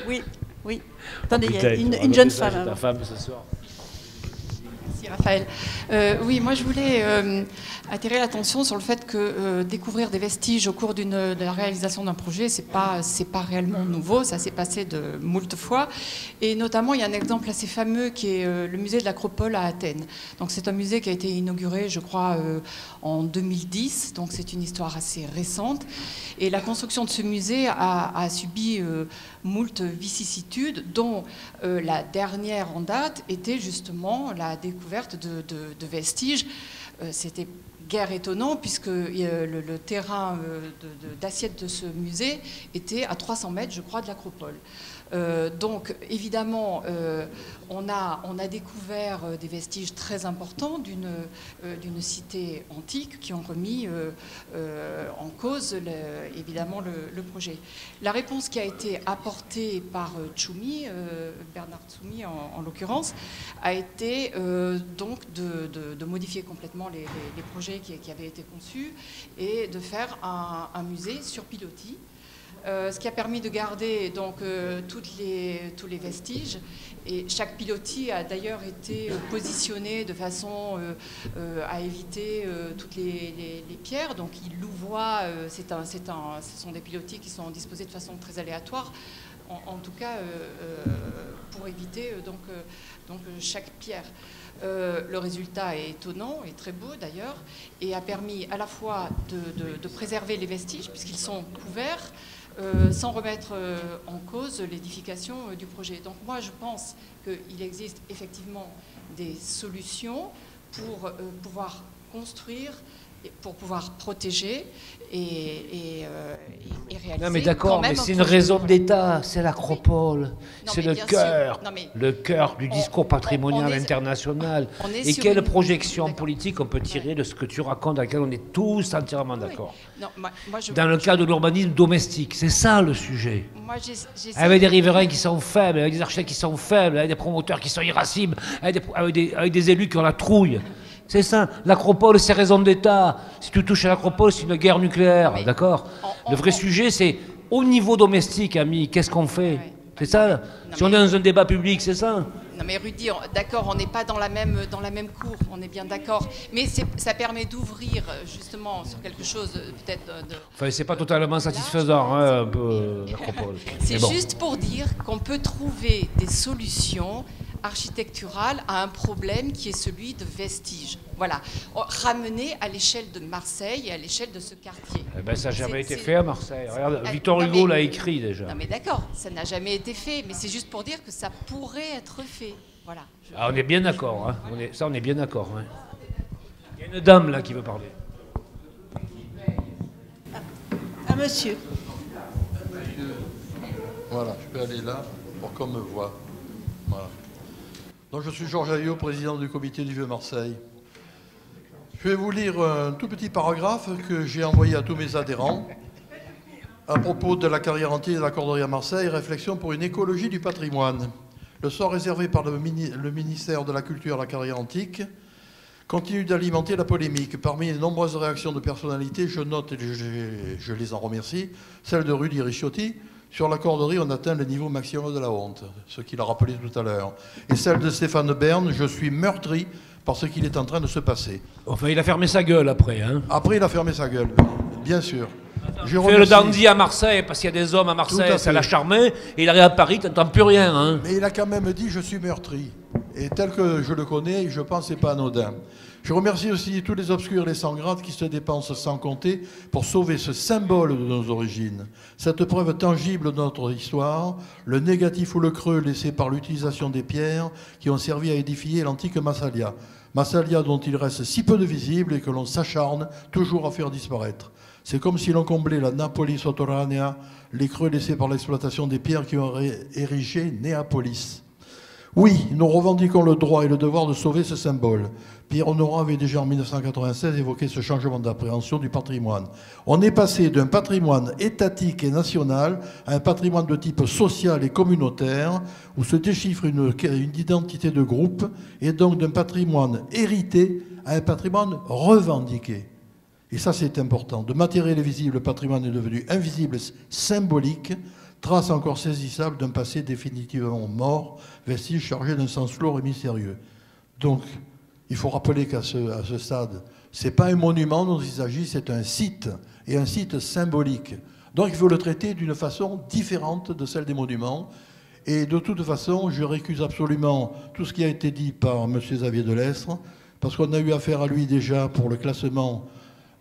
Oui. Attendez, il y a une jeune femme. Ta femme ce soir. Merci Raphaël. Oui, moi je voulais attirer l'attention sur le fait que découvrir des vestiges au cours de la réalisation d'un projet, c'est pas réellement nouveau, ça s'est passé de moult fois. Et notamment, il y a un exemple assez fameux qui est le musée de l'Acropole à Athènes. Donc c'est un musée qui a été inauguré, je crois, en 2010, donc c'est une histoire assez récente. Et la construction de ce musée a subi moult vicissitudes, dont la dernière en date était justement la découverte de vestiges. C'était guère étonnant puisque le terrain d'assiette de ce musée était à 300 mètres, je crois, de l'Acropole. Donc évidemment, on a découvert des vestiges très importants d'une cité antique qui ont remis en cause évidemment le projet. La réponse qui a été apportée par Tchoumi, Bernard Tchoumi en l'occurrence, a été donc de modifier complètement les projets qui avaient été conçus et de faire un musée sur pilotis. Ce qui a permis de garder donc tous les vestiges, et chaque pilotis a d'ailleurs été positionné de façon à éviter toutes les pierres. Donc il louvoie, ce sont des pilotis qui sont disposés de façon très aléatoire, en tout cas pour éviter donc chaque pierre. Le résultat est étonnant et très beau d'ailleurs, et a permis à la fois de préserver les vestiges puisqu'ils sont couverts, sans remettre en cause l'édification du projet. Donc moi je pense qu'il existe effectivement des solutions pour pouvoir construire, pour pouvoir protéger et réaliser. Non mais d'accord, mais c'est une raison d'État, c'est l'Acropole, c'est le cœur du discours patrimonial international. Et quelle projection politique on peut tirer de ce que tu racontes, dans laquelle on est tous entièrement d'accord. Dans le cas de l'urbanisme domestique, c'est ça le sujet. Avec des riverains qui sont faibles, avec des architectes qui sont faibles, avec des promoteurs qui sont irascibles, avec des élus qui ont la trouille. C'est ça, l'Acropole, c'est raison d'État. Si tu touches à l'Acropole, c'est une guerre nucléaire, d'accord? Le vrai sujet, c'est au niveau domestique, ami, qu'est-ce qu'on fait? C'est ça? Si on est dans un débat public, c'est ça? Non mais Rudy, d'accord, on n'est pas dans la même cour, on est bien d'accord. Mais ça permet d'ouvrir justement sur quelque chose peut-être de... Enfin, c'est pas totalement satisfaisant, hein, un peu, l'Acropole. C'est juste pour dire qu'on peut trouver des solutions architecturale à un problème qui est celui de vestiges. Voilà, ramené à l'échelle de Marseille et à l'échelle de ce quartier. Eh ben, ça n'a jamais été fait à Marseille. Regarde, Victor Hugo l'a écrit déjà. Non mais d'accord, ça n'a jamais été fait, mais c'est juste pour dire que ça pourrait être fait. Voilà. On est bien d'accord, hein. On est bien d'accord. Hein. Il y a une dame là qui veut parler. Un monsieur. Voilà, je peux aller là pour qu'on me voit. Voilà. Donc, je suis Georges Aillot, président du comité du Vieux-Marseille. Je vais vous lire un tout petit paragraphe que j'ai envoyé à tous mes adhérents à propos de la carrière entière de la Corderie à Marseille, réflexion pour une écologie du patrimoine. Le sort réservé par le ministère de la Culture à la carrière antique continue d'alimenter la polémique. Parmi les nombreuses réactions de personnalités, je note, et je les en remercie, celle de Rudy Ricciotti. Sur la Corderie, on atteint le niveau maximum de la honte, ce qu'il a rappelé tout à l'heure. Et celle de Stéphane Bern, je suis meurtri par ce qu'il est en train de se passer. Enfin, il a fermé sa gueule après. Hein. Après, il a fermé sa gueule, bien sûr. Il fait le dandy à Marseille, parce qu'il y a des hommes à Marseille, ça l'a charmé, et il arrive à Paris, tu n'entends plus rien. Hein. Mais il a quand même dit, je suis meurtri. Et tel que je le connais, je pense que ce n'est pas anodin. Je remercie aussi tous les obscurs et les sans-grades qui se dépensent sans compter pour sauver ce symbole de nos origines, cette preuve tangible de notre histoire, le négatif ou le creux laissé par l'utilisation des pierres qui ont servi à édifier l'antique Massalia. Massalia dont il reste si peu de visible et que l'on s'acharne toujours à faire disparaître. C'est comme si l'on comblait la Napoli sotterranea, les creux laissés par l'exploitation des pierres qui ont érigé Néapolis. Oui, nous revendiquons le droit et le devoir de sauver ce symbole. Pierre Honorat avait déjà en 1996 évoqué ce changement d'appréhension du patrimoine. On est passé d'un patrimoine étatique et national à un patrimoine de type social et communautaire, où se déchiffre une identité de groupe, et donc d'un patrimoine hérité à un patrimoine revendiqué. Et ça, c'est important. De matériel et visible, le patrimoine est devenu invisible, symbolique, trace encore saisissable d'un passé définitivement mort, vestige chargé d'un sens lourd et mystérieux. Donc, il faut rappeler qu'à ce stade, ce n'est pas un monument dont il s'agit, c'est un site, et un site symbolique. Donc, il faut le traiter d'une façon différente de celle des monuments. Et de toute façon, je récuse absolument tout ce qui a été dit par M. Xavier Delestre, parce qu'on a eu affaire à lui déjà pour le classement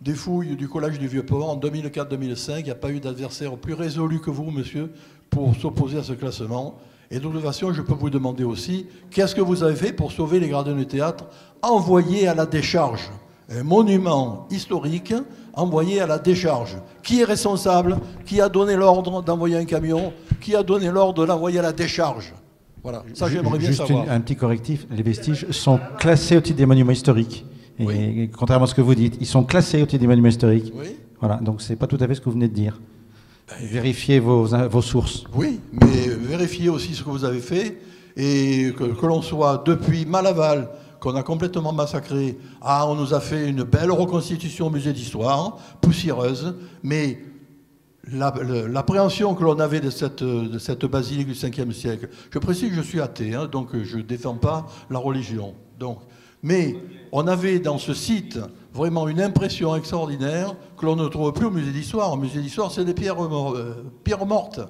des fouilles du collège du Vieux-Port en 2004-2005. Il n'y a pas eu d'adversaire plus résolu que vous, monsieur, pour s'opposer à ce classement. Et de toute façon, je peux vous demander aussi, qu'est-ce que vous avez fait pour sauver les gradins du théâtre envoyés à la décharge? Un monument historique envoyé à la décharge. Qui est responsable? Qui a donné l'ordre d'envoyer un camion? Qui a donné l'ordre de l'envoyer à la décharge? Voilà, ça j'aimerais bien savoir. Juste un petit correctif, les vestiges sont classés au titre des monuments historiques. Et oui. Contrairement à ce que vous dites, ils sont classés au titre des monuments historiques. Oui. Voilà, donc c'est pas tout à fait ce que vous venez de dire. Vérifiez vos sources. Oui, mais vérifiez aussi ce que vous avez fait, et que l'on soit depuis Malaval, qu'on a complètement massacré, on nous a fait une belle reconstitution au musée d'histoire, poussiéreuse, mais l'appréhension que l'on avait de cette basilique du 5e siècle, je précise que je suis athée, hein, donc je ne défends pas la religion. Donc, mais on avait dans ce site vraiment une impression extraordinaire que l'on ne trouve plus au musée d'histoire. Au musée d'histoire, c'est des pierres mortes.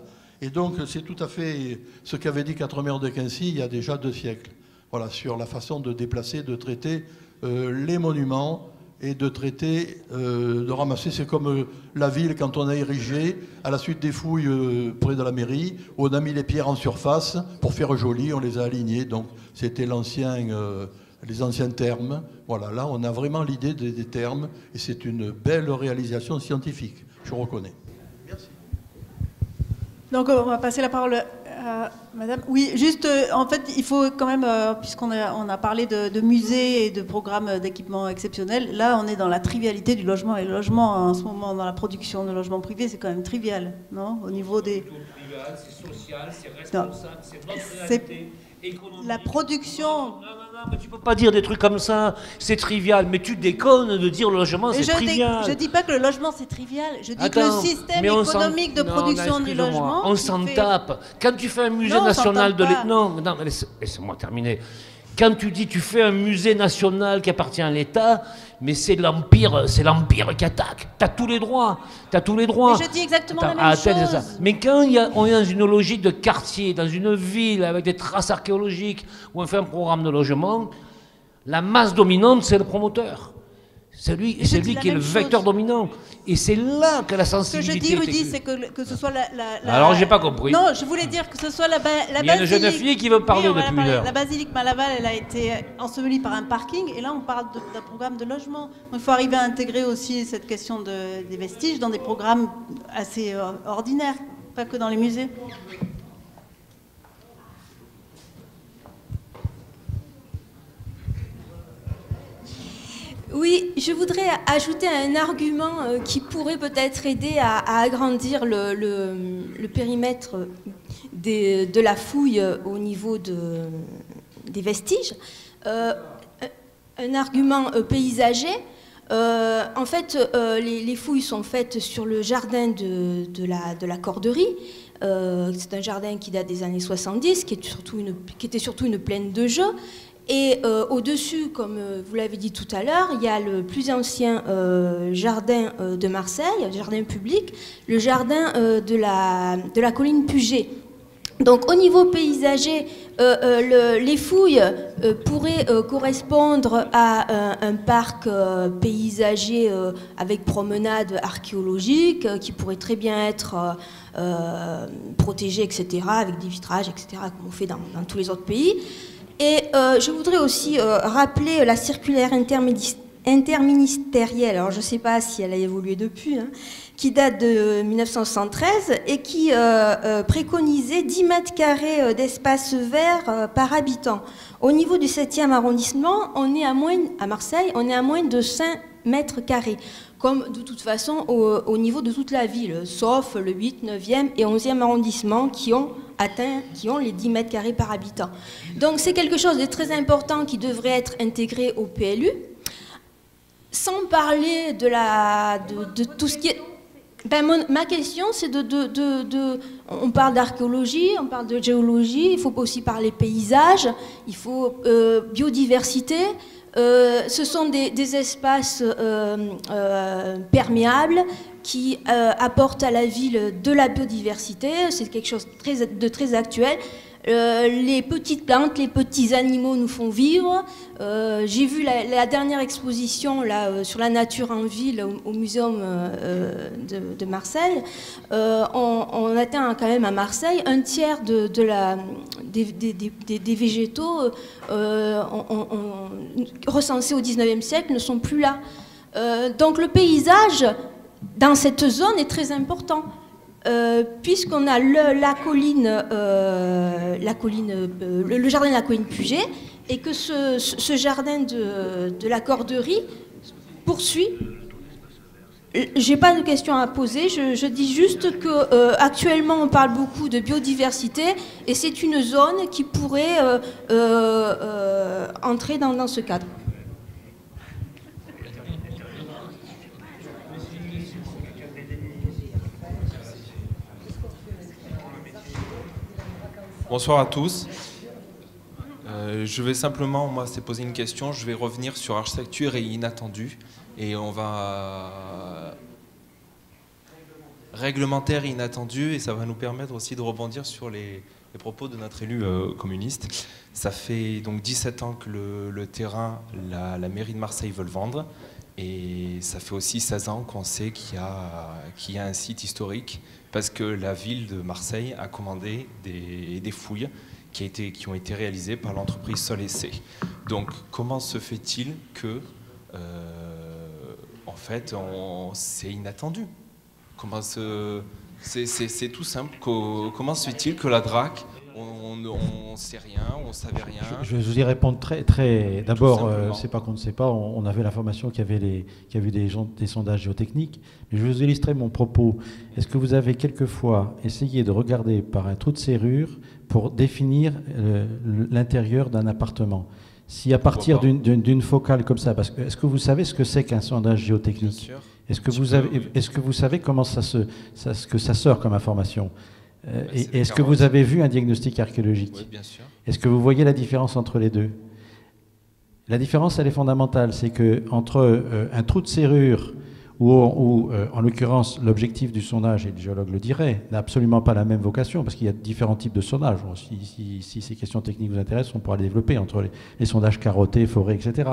Et donc, c'est tout à fait ce qu'avait dit Quatremère de Quincy il y a déjà 2 siècles. Voilà, sur la façon de déplacer, de traiter les monuments et de traiter, de ramasser. C'est comme la ville, quand on a érigé, à la suite des fouilles près de la mairie, où on a mis les pierres en surface pour faire joli, on les a alignées. Donc, c'était les anciens termes. Voilà, là, on a vraiment l'idée des termes, et c'est une belle réalisation scientifique, je reconnais. Merci. Donc, on va passer la parole à madame. Oui, juste, en fait, il faut quand même, puisqu'on a parlé de musées et de programmes d'équipement exceptionnels, là, on est dans la trivialité du logement, et le logement, en ce moment, dans la production de logements privés, c'est quand même trivial, non? Au niveau des... C'est social, c'est responsable, c'est notre réalité. La production... Non, mais tu peux pas dire des trucs comme ça, c'est trivial, mais tu déconnes de dire le logement c'est trivial. Je dis pas que le logement c'est trivial, je dis que le système économique de production du logement... On s'en tape. Quand tu fais un musée national de l'État... Non, mais laisse-moi terminer. Quand tu dis tu fais un musée national qui appartient à l'État, mais c'est l'Empire qui attaque. T'as tous les droits. Mais je dis exactement la même chose. Mais quand on est dans une logique de quartier, dans une ville avec des traces archéologiques, où on fait un programme de logement, la masse dominante, c'est le promoteur. C'est lui qui est le vecteur dominant. Et c'est là que la sensibilité... Ce que je dis, Rudy, c'est que ce soit la... Alors, j'ai pas compris. Non, je voulais dire que ce soit la basilique... Il y a une jeune fille qui veut parler depuis une heure. La basilique Malaval, elle a été ensevelie par un parking, et là, on parle d'un programme de logement. Donc, il faut arriver à intégrer aussi cette question des vestiges dans des programmes assez ordinaires, pas que dans les musées. Oui, je voudrais ajouter un argument qui pourrait peut-être aider à agrandir le périmètre de la fouille au niveau des vestiges. Un argument paysager. En fait, les fouilles sont faites sur le jardin de la Corderie. C'est un jardin qui date des années 70, qui était surtout une plaine de jeux. Et au-dessus, comme vous l'avez dit tout à l'heure, il y a le plus ancien jardin de Marseille, le jardin public, le jardin de la colline Puget. Donc au niveau paysager, les fouilles pourraient correspondre à un parc paysager avec promenade archéologique qui pourrait très bien être protégé, etc., avec des vitrages, etc., comme on fait dans tous les autres pays. Et je voudrais aussi rappeler la circulaire interministérielle, alors je ne sais pas si elle a évolué depuis, hein, qui date de 1973 et qui préconisait 10 mètres carrés d'espace vert par habitant. Au niveau du 7e arrondissement, à Marseille, on est à moins de 5 mètres carrés, comme de toute façon au niveau de toute la ville, sauf le 8, 9e et 11e arrondissement qui ont les 10 mètres carrés par habitant. Donc c'est quelque chose de très important qui devrait être intégré au PLU, sans parler de tout ce qui est... ma question, c'est on parle d'archéologie, on parle de géologie, il faut aussi parler paysage, il faut biodiversité. Ce sont des espaces perméables qui apportent à la ville de la biodiversité. C'est quelque chose de très actuel. Les petites plantes, les petits animaux nous font vivre. J'ai vu la dernière exposition là, sur la nature en ville au Muséum de Marseille. On atteint quand même à Marseille un tiers des végétaux recensés au 19e siècle ne sont plus là. Donc le paysage dans cette zone est très important. Puisqu'on a le jardin de la colline Puget, et que ce jardin de la Corderie poursuit. J'ai pas de questions à poser, je dis juste que actuellement on parle beaucoup de biodiversité et c'est une zone qui pourrait entrer dans ce cadre. Bonsoir à tous. Je vais simplement, moi, c'est poser une question. Je vais revenir sur architecture et inattendu. Et on va réglementaire et inattendu. Et ça va nous permettre aussi de rebondir sur les propos de notre élu communiste. Ça fait donc 17 ans que le terrain, la mairie de Marseille veut le vendre. Et ça fait aussi 16 ans qu'on sait qu'il y a un site historique parce que la ville de Marseille a commandé des fouilles qui ont été réalisées par l'entreprise Sol Essai. Donc comment se fait-il que, en fait, c'est inattendu? C'est tout simple. Comment se fait-il que la DRAC, on ne sait rien, on ne savait rien? Je vous y répondre très. D'abord, c'est pas qu'on ne sait pas, on avait l'information qu'il y avait des sondages géotechniques, mais je vais vous illustrer mon propos. Est-ce que vous avez quelquefois essayé de regarder par un trou de serrure pour définir l'intérieur d'un appartement? Si à partir d'une focale comme ça, parce que est-ce que vous savez ce que c'est qu'un sondage géotechnique? Est-ce que vous savez comment ce que ça sort comme information? Et est-ce que vous avez vu un diagnostic archéologique? Oui, bien sûr. Est-ce que vous voyez la différence entre les deux? La différence, elle est fondamentale. C'est qu'entre un trou de serrure, où en l'occurrence, l'objectif du sondage, et le géologue le dirait, n'a absolument pas la même vocation, parce qu'il y a différents types de sondages. Si ces questions techniques vous intéressent, on pourra les développer entre les sondages carottés, forêts, etc.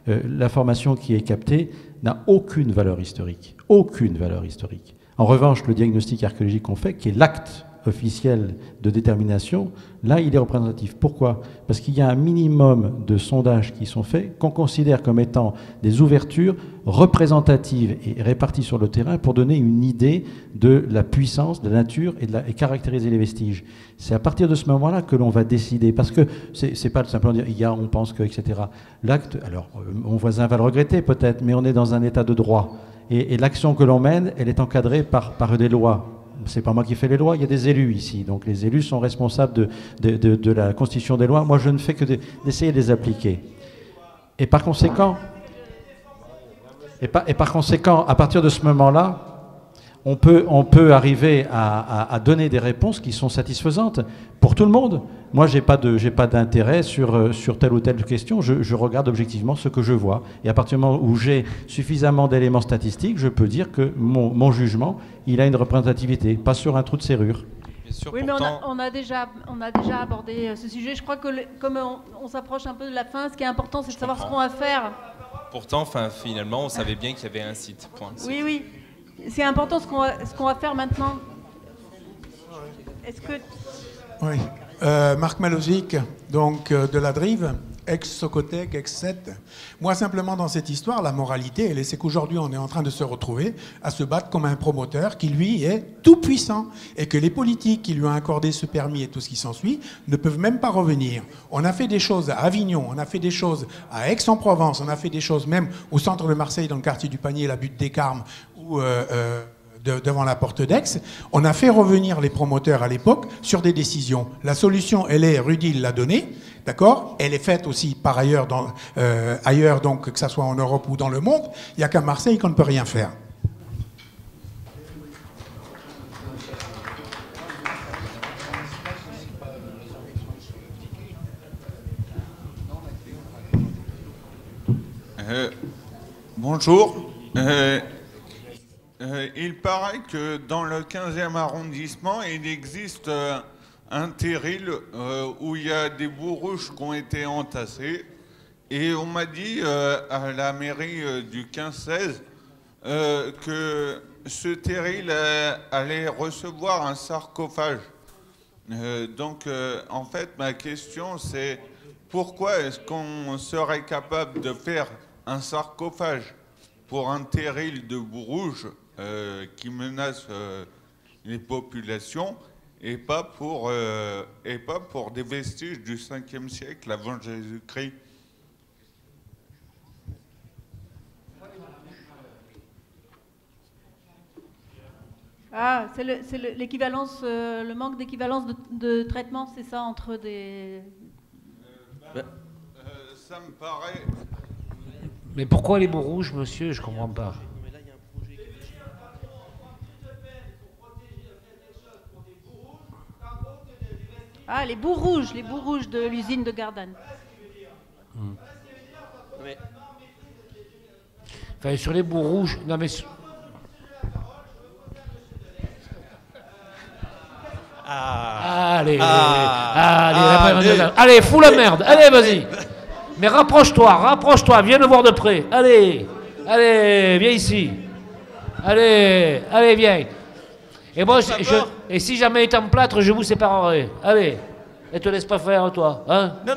L'information qui est captée n'a aucune valeur historique. Aucune valeur historique. En revanche, le diagnostic archéologique qu'on fait, qui est l'acte officiel de détermination, là, il est représentatif. Pourquoi? Parce qu'il y a un minimum de sondages qui sont faits, qu'on considère comme étant des ouvertures représentatives et réparties sur le terrain pour donner une idée de la puissance, de la nature et caractériser les vestiges. C'est à partir de ce moment-là que l'on va décider, parce que c'est pas simplement dire, on pense que, etc. L'acte, alors, mon voisin va le regretter peut-être, mais on est dans un état de droit. Et l'action que l'on mène, elle est encadrée par des lois. C'est pas moi qui fais les lois, il y a des élus ici. Donc les élus sont responsables de la constitution des lois. Moi, je ne fais que d'essayer de les appliquer. Et par conséquent, à partir de ce moment-là, on peut arriver à donner des réponses qui sont satisfaisantes pour tout le monde. Moi, j'ai pas d'intérêt sur telle ou telle question. Je regarde objectivement ce que je vois. Et à partir du moment où j'ai suffisamment d'éléments statistiques, je peux dire que mon jugement, il a une représentativité, pas sur un trou de serrure. Bien sûr, oui, pourtant... mais on a déjà abordé ce sujet. Je crois que comme on s'approche un peu de la fin, ce qui est important, c'est de savoir ce qu'on va faire. Pourtant, finalement, on savait bien qu'il y avait un site. Point. Oui. C'est important ce qu'on va faire maintenant. Est-ce que... Oui. Marc Malozic, donc de la Drive. ex-Socotec, ex-7. Moi, simplement, dans cette histoire, la moralité, c'est qu'aujourd'hui, on est en train de se retrouver à se battre comme un promoteur qui, lui, est tout puissant. Et que les politiques qui lui ont accordé ce permis et tout ce qui s'ensuit ne peuvent même pas revenir. On a fait des choses à Avignon, on a fait des choses à Aix-en-Provence, on a fait des choses même au centre de Marseille, dans le quartier du Panier, la butte des Carmes, ou devant la porte d'Aix. On a fait revenir les promoteurs à l'époque sur des décisions. La solution, elle est, Rudy l'a donnée, d'accord? Elle est faite aussi par ailleurs, ailleurs, donc que ce soit en Europe ou dans le monde. Il n'y a qu'à Marseille qu'on ne peut rien faire. Bonjour. Il paraît que dans le 15e arrondissement, il existe un terril où il y a des bourrouches qui ont été entassés. Et on m'a dit à la mairie du 15-16 que ce terril allait recevoir un sarcophage. Donc, en fait, ma question, c'est pourquoi est-ce qu'on serait capable de faire un sarcophage pour un terril de Bourrouge qui menace les populations et pas pour des vestiges du 5e siècle avant Jésus-Christ? Ah, c'est l'équivalence, le manque d'équivalence de traitement, c'est ça, entre des... Ça me paraît... Mais pourquoi les Bourrouges, monsieur? Je comprends pas. Ah, les Bourrouges de l'usine de Gardanne. Enfin, sur les Bourrouges... Non, mais... Allez, allez, fous la merde, allez, vas-y. Mais rapproche-toi, viens le voir de près. Allez, viens ici. Allez, viens. Et moi, et si jamais il est en plâtre, je vous séparerai. Allez, et te laisse pas faire, toi. Hein? Non,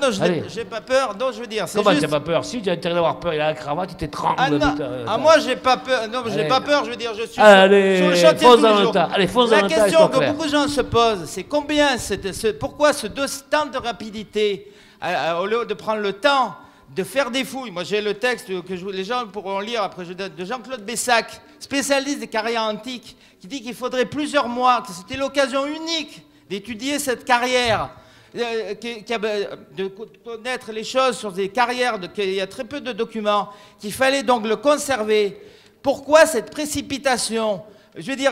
j'ai pas peur. Non, je veux dire, c'est Comment juste... t'as pas peur? Si, tu as intérêt d'avoir peur, il a la cravate, il t'étrangle. Moi, j'ai pas peur. Non, j'ai pas peur, je veux dire, je suis sur le chantier fonce tous les dans le jours. tas. Allez, fonce dans le tas. La question que beaucoup de gens se posent, c'est pourquoi ce tant de rapidité, au lieu de prendre le temps de faire des fouilles. Moi, j'ai le texte que les gens pourront lire après, de Jean-Claude Bessac, spécialiste des carrières antiques, qui dit qu'il faudrait plusieurs mois, que c'était l'occasion unique d'étudier cette carrière, de connaître les choses sur des carrières, qu'il y a très peu de documents, qu'il fallait donc le conserver. Pourquoi cette précipitation? Je veux dire,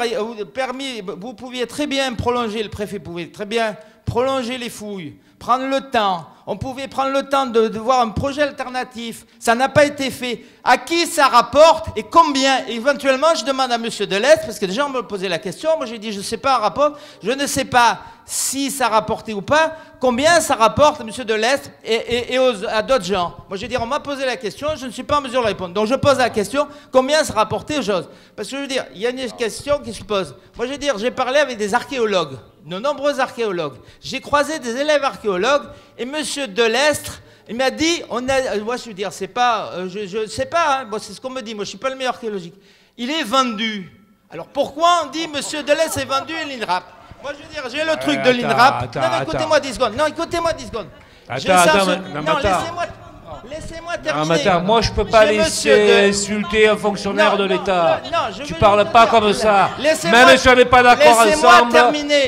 vous pouviez très bien prolonger, le préfet pouvait très bien prolonger les fouilles, prendre le temps. On pouvait prendre le temps de voir un projet alternatif. Ça n'a pas été fait. À qui ça rapporte et combien? Et éventuellement, je demande à M. Delestre, parce que des gens me posaient la question. Moi, j'ai dit, je ne sais pas un rapport. Je ne sais pas si ça rapportait ou pas. Combien ça rapporte à M. Delestre et à d'autres gens? Moi, je veux dire, on m'a posé la question. Je ne suis pas en mesure de répondre. Donc, je pose la question. Combien ça rapportait aux choses? Parce que je veux dire, il y a une question qui se pose. Moi, je veux dire, j'ai parlé avec des archéologues, de nombreux archéologues. J'ai croisé des élèves archéologues et M. Delestre, il m'a dit, moi je veux dire, c'est pas, je sais pas, hein, bon, c'est ce qu'on me dit, moi je suis pas le meilleur archéologique. Il est vendu. Alors pourquoi on dit M. Delestre est vendu à l'INRAP? Moi je veux dire, j'ai le truc de l'INRAP. Non, écoutez-moi 10 secondes. Non, écoutez-moi 10 secondes. Laissez-moi terminer. Moi, je peux pas laisser insulter un fonctionnaire de l'État. Tu parles pas comme ça. Même si on n'est pas d'accord ensemble,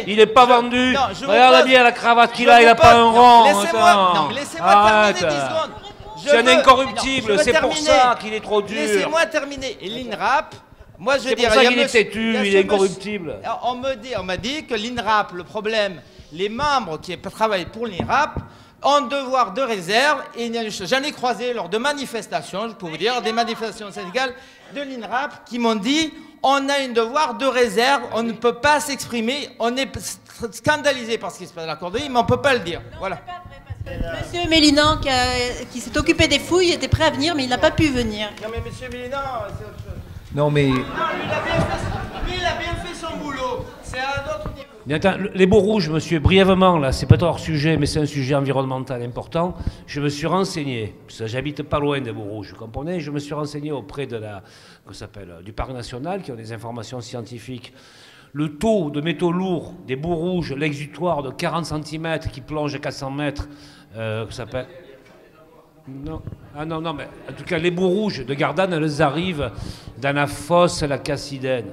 il n'est pas vendu. Regarde bien la cravate qu'il a, il n'a pas un rond. Laissez-moi terminer 10 secondes. C'est un incorruptible, c'est pour ça qu'il est trop dur. Laissez-moi terminer. Et l'INRAP, moi je veux dire... C'est pour ça qu'il est têtu, il est incorruptible. On m'a dit que l'INRAP, le problème, les membres qui travaillent pour l'INRAP, en devoir de réserve, et j'en ai croisé lors de manifestations, je peux vous dire, des manifestations syndicales de l'INRAP qui m'ont dit on a un devoir de réserve, on ne peut pas s'exprimer, on est scandalisé par ce qui se passe à la Corderie, mais on ne peut pas le dire. Voilà. Monsieur Mélinan, qui s'est occupé des fouilles, était prêt à venir, mais il n'a pas pu venir. Non, mais monsieur Mélinan, c'est autre chose. Non, mais... Non, lui, il a bien fait son boulot. C'est à un autre niveau. Mais attends, les baux rouges, monsieur, brièvement, là, c'est pas hors sujet, mais c'est un sujet environnemental important. Je me suis renseigné, parce que j'habite pas loin des baux rouges, vous comprenez? Je me suis renseigné auprès de du Parc national, qui ont des informations scientifiques. Le taux de métaux lourds des baux rouges, l'exutoire de 40 cm qui plonge à 400 mètres, ça s'appelle... Non. Ah non, mais en tout cas, les baux rouges de Gardanne, elles arrivent dans la fosse la Cassidène.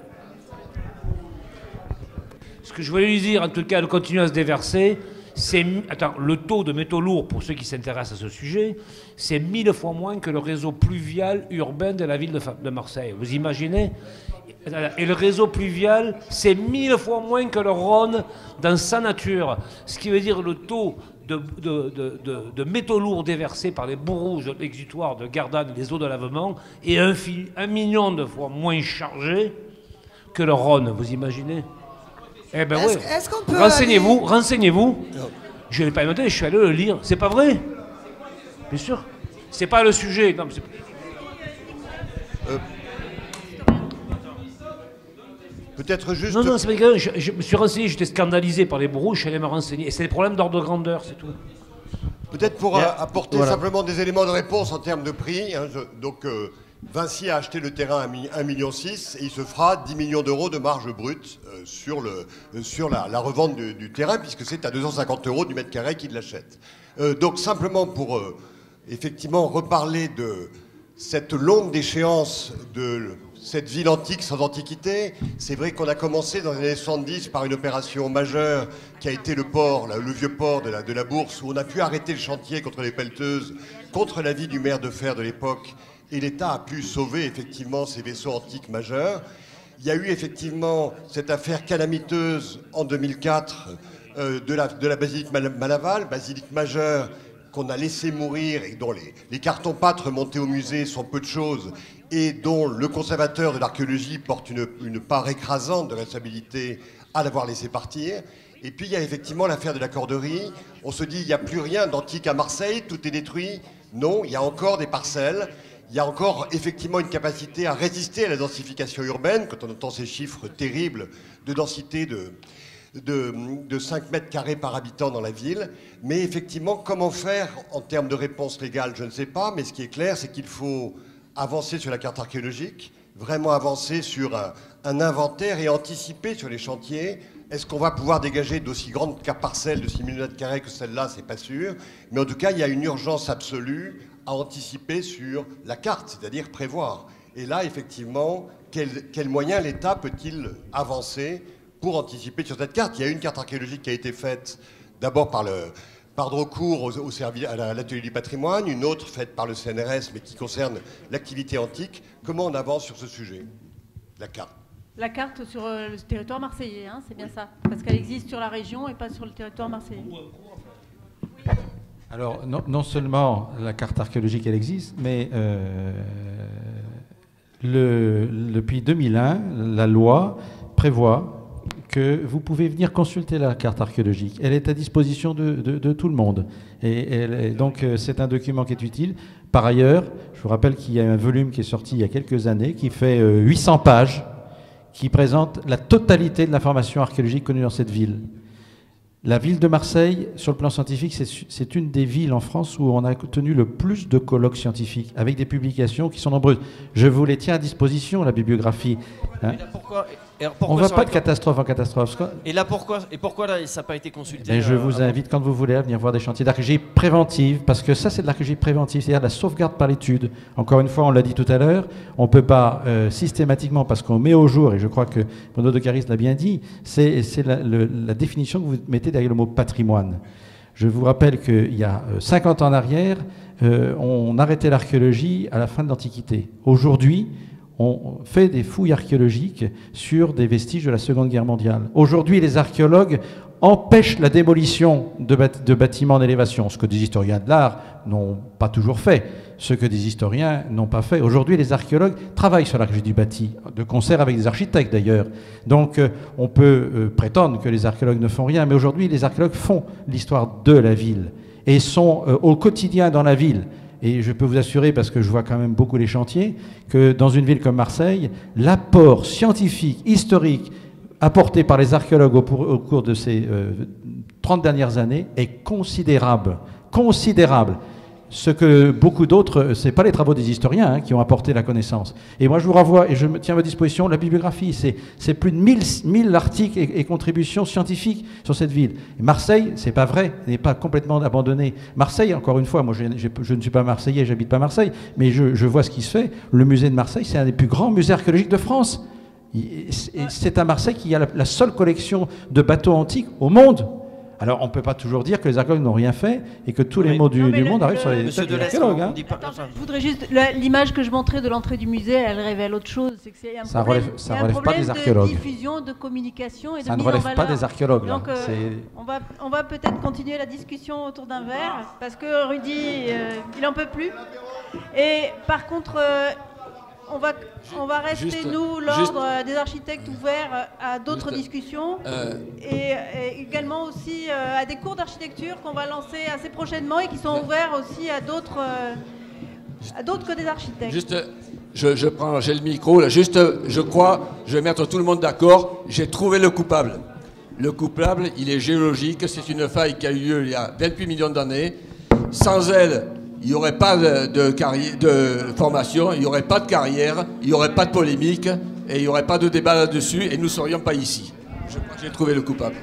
Ce que je voulais lui dire, en tout cas, elle continue à se déverser, c'est... Attends, le taux de métaux lourds, pour ceux qui s'intéressent à ce sujet, c'est 1000 fois moins que le réseau pluvial urbain de la ville de Marseille. Vous imaginez? Et le réseau pluvial, c'est 1000 fois moins que le Rhône dans sa nature. Ce qui veut dire le taux de métaux lourds déversés par les baux rouges de l'exutoire de Gardanne et des eaux de lavement est 1 million de fois moins chargé que le Rhône. Vous imaginez? Eh ben oui. Est-ce qu'on peut Renseignez-vous. Je ne l'ai pas noté, je suis allé le lire. C'est pas vrai? Bien sûr. C'est pas le sujet. Non, mais peut-être juste... Non, c'est pas grave. Je me suis renseigné, j'étais scandalisé par les baux rouges, je suis allé me renseigner. Et c'est des problèmes d'ordre de grandeur, c'est tout. Peut-être pour apporter simplement des éléments de réponse en termes de prix. Hein, Vinci a acheté le terrain à 1,6 million et il se fera 10 millions d'euros de marge brute sur la revente du terrain, puisque c'est à 250 € du mètre carré qu'il l'achète. Donc simplement pour effectivement reparler de cette longue déchéance de cette ville antique sans antiquité, c'est vrai qu'on a commencé dans les années 70 par une opération majeure qui a été le port, le vieux port de la Bourse, où on a pu arrêter le chantier contre les pelleteuses, contre l'avis du maire de fer de l'époque, et l'État a pu sauver effectivement ces vaisseaux antiques majeurs. Il y a eu effectivement cette affaire calamiteuse en 2004 de la basilique Malaval, basilique majeure qu'on a laissé mourir et dont les cartons-pâtes remontés au musée sont peu de choses et dont le conservateur de l'archéologie porte une part écrasante de responsabilité à l'avoir laissé partir. Et puis il y a effectivement l'affaire de la Corderie. On se dit il n'y a plus rien d'antique à Marseille, tout est détruit. Non, il y a encore des parcelles. Il y a encore effectivement une capacité à résister à la densification urbaine, quand on entend ces chiffres terribles de densité de 5 mètres carrés par habitant dans la ville. Mais effectivement, comment faire en termes de réponse légale, je ne sais pas, mais ce qui est clair, c'est qu'il faut avancer sur la carte archéologique, vraiment avancer sur un inventaire et anticiper sur les chantiers. Est-ce qu'on va pouvoir dégager d'aussi grandes parcelles de 6 000 mètres carrés que celle-là? C'est pas sûr. Mais en tout cas, il y a une urgence absolue à anticiper sur la carte, c'est-à-dire prévoir. Et là, effectivement, quels moyens l'État peut-il avancer pour anticiper sur cette carte? Il y a une carte archéologique qui a été faite d'abord par Drocourt à l'atelier du patrimoine, une autre faite par le CNRS, mais qui concerne l'activité antique. Comment on avance sur ce sujet? La carte. La carte sur le territoire marseillais, hein, c'est bien ça. Parce qu'elle existe sur la région et pas sur le territoire marseillais. Alors, non seulement la carte archéologique, elle existe, mais depuis 2001, la loi prévoit que vous pouvez venir consulter la carte archéologique. Elle est à disposition de tout le monde. Et donc, c'est un document qui est utile. Par ailleurs, je vous rappelle qu'il y a un volume qui est sorti il y a quelques années, qui fait 800 pages, qui présente la totalité de l'information archéologique connue dans cette ville. La ville de Marseille, sur le plan scientifique, c'est une des villes en France où on a tenu le plus de colloques scientifiques, avec des publications qui sont nombreuses. Je vous les tiens à disposition, la bibliographie. Hein. On ne va pas de catastrophe en catastrophe. Et là, pourquoi là, ça n'a pas été consulté? Et je vous invite, quand vous voulez, à venir voir des chantiers d'archéologie préventive, parce que ça, c'est de l'archéologie préventive, c'est-à-dire la sauvegarde par l'étude. Encore une fois, on l'a dit tout à l'heure, on ne peut pas systématiquement, parce qu'on met au jour, et je crois que Bruno de Caris l'a bien dit, c'est la définition que vous mettez derrière le mot patrimoine. Je vous rappelle qu'il y a 50 ans en arrière, on arrêtait l'archéologie à la fin de l'Antiquité. Aujourd'hui, on fait des fouilles archéologiques sur des vestiges de la Seconde Guerre mondiale. Aujourd'hui, les archéologues empêchent la démolition de bâtiments en élévation, ce que des historiens de l'art n'ont pas toujours fait, ce que des historiens n'ont pas fait. Aujourd'hui, les archéologues travaillent sur l'archéologie du bâti, de concert avec des architectes d'ailleurs. Donc, on peut prétendre que les archéologues ne font rien, mais aujourd'hui, les archéologues font l'histoire de la ville et sont au quotidien dans la ville. Et je peux vous assurer, parce que je vois quand même beaucoup les chantiers, que dans une ville comme Marseille, l'apport scientifique, historique, apporté par les archéologues au cours de ces 30 dernières années est considérable. Considérable. Ce que beaucoup d'autres, ce n'est pas les travaux des historiens qui ont apporté la connaissance. Et moi, je vous renvoie, et je me tiens à votre disposition, la bibliographie. C'est plus de 1000 articles et contributions scientifiques sur cette ville. Et Marseille, c'est pas vrai, n'est pas complètement abandonné. Marseille, encore une fois, moi, je ne suis pas marseillais, j'habite pas Marseille, mais je vois ce qui se fait. Le musée de Marseille, c'est un des plus grands musées archéologiques de France. C'est à Marseille qu'il y a la seule collection de bateaux antiques au monde. Alors, on ne peut pas toujours dire que les archéologues n'ont rien fait et que tous les mots du monde arrivent sur les têtes des archéologues. Je voudrais juste, l'image que je montrais de l'entrée du musée, elle révèle autre chose. C'est que c'est un problème, ça relève pas des archéologues. De diffusion, de communication et de ça mise ne relève en valeur. pas des archéologues. Donc, on va peut-être continuer la discussion autour d'un verre, parce que Rudy, il n'en peut plus. Et par contre... On va rester, l'ordre des architectes, ouvert à d'autres discussions et également aussi à des cours d'architecture qu'on va lancer assez prochainement et qui sont ouverts aussi à d'autres que des architectes. Juste, j'ai le micro, là. Juste, je crois, je vais mettre tout le monde d'accord, j'ai trouvé le coupable. Le coupable, il est géologique, c'est une faille qui a eu lieu il y a 28 millions d'années. Sans elle, il n'y aurait pas de formation, il n'y aurait pas de carrière, il n'y aurait pas de polémique, et il n'y aurait pas de débat là-dessus, et nous ne serions pas ici. Je crois que j'ai trouvé le coupable.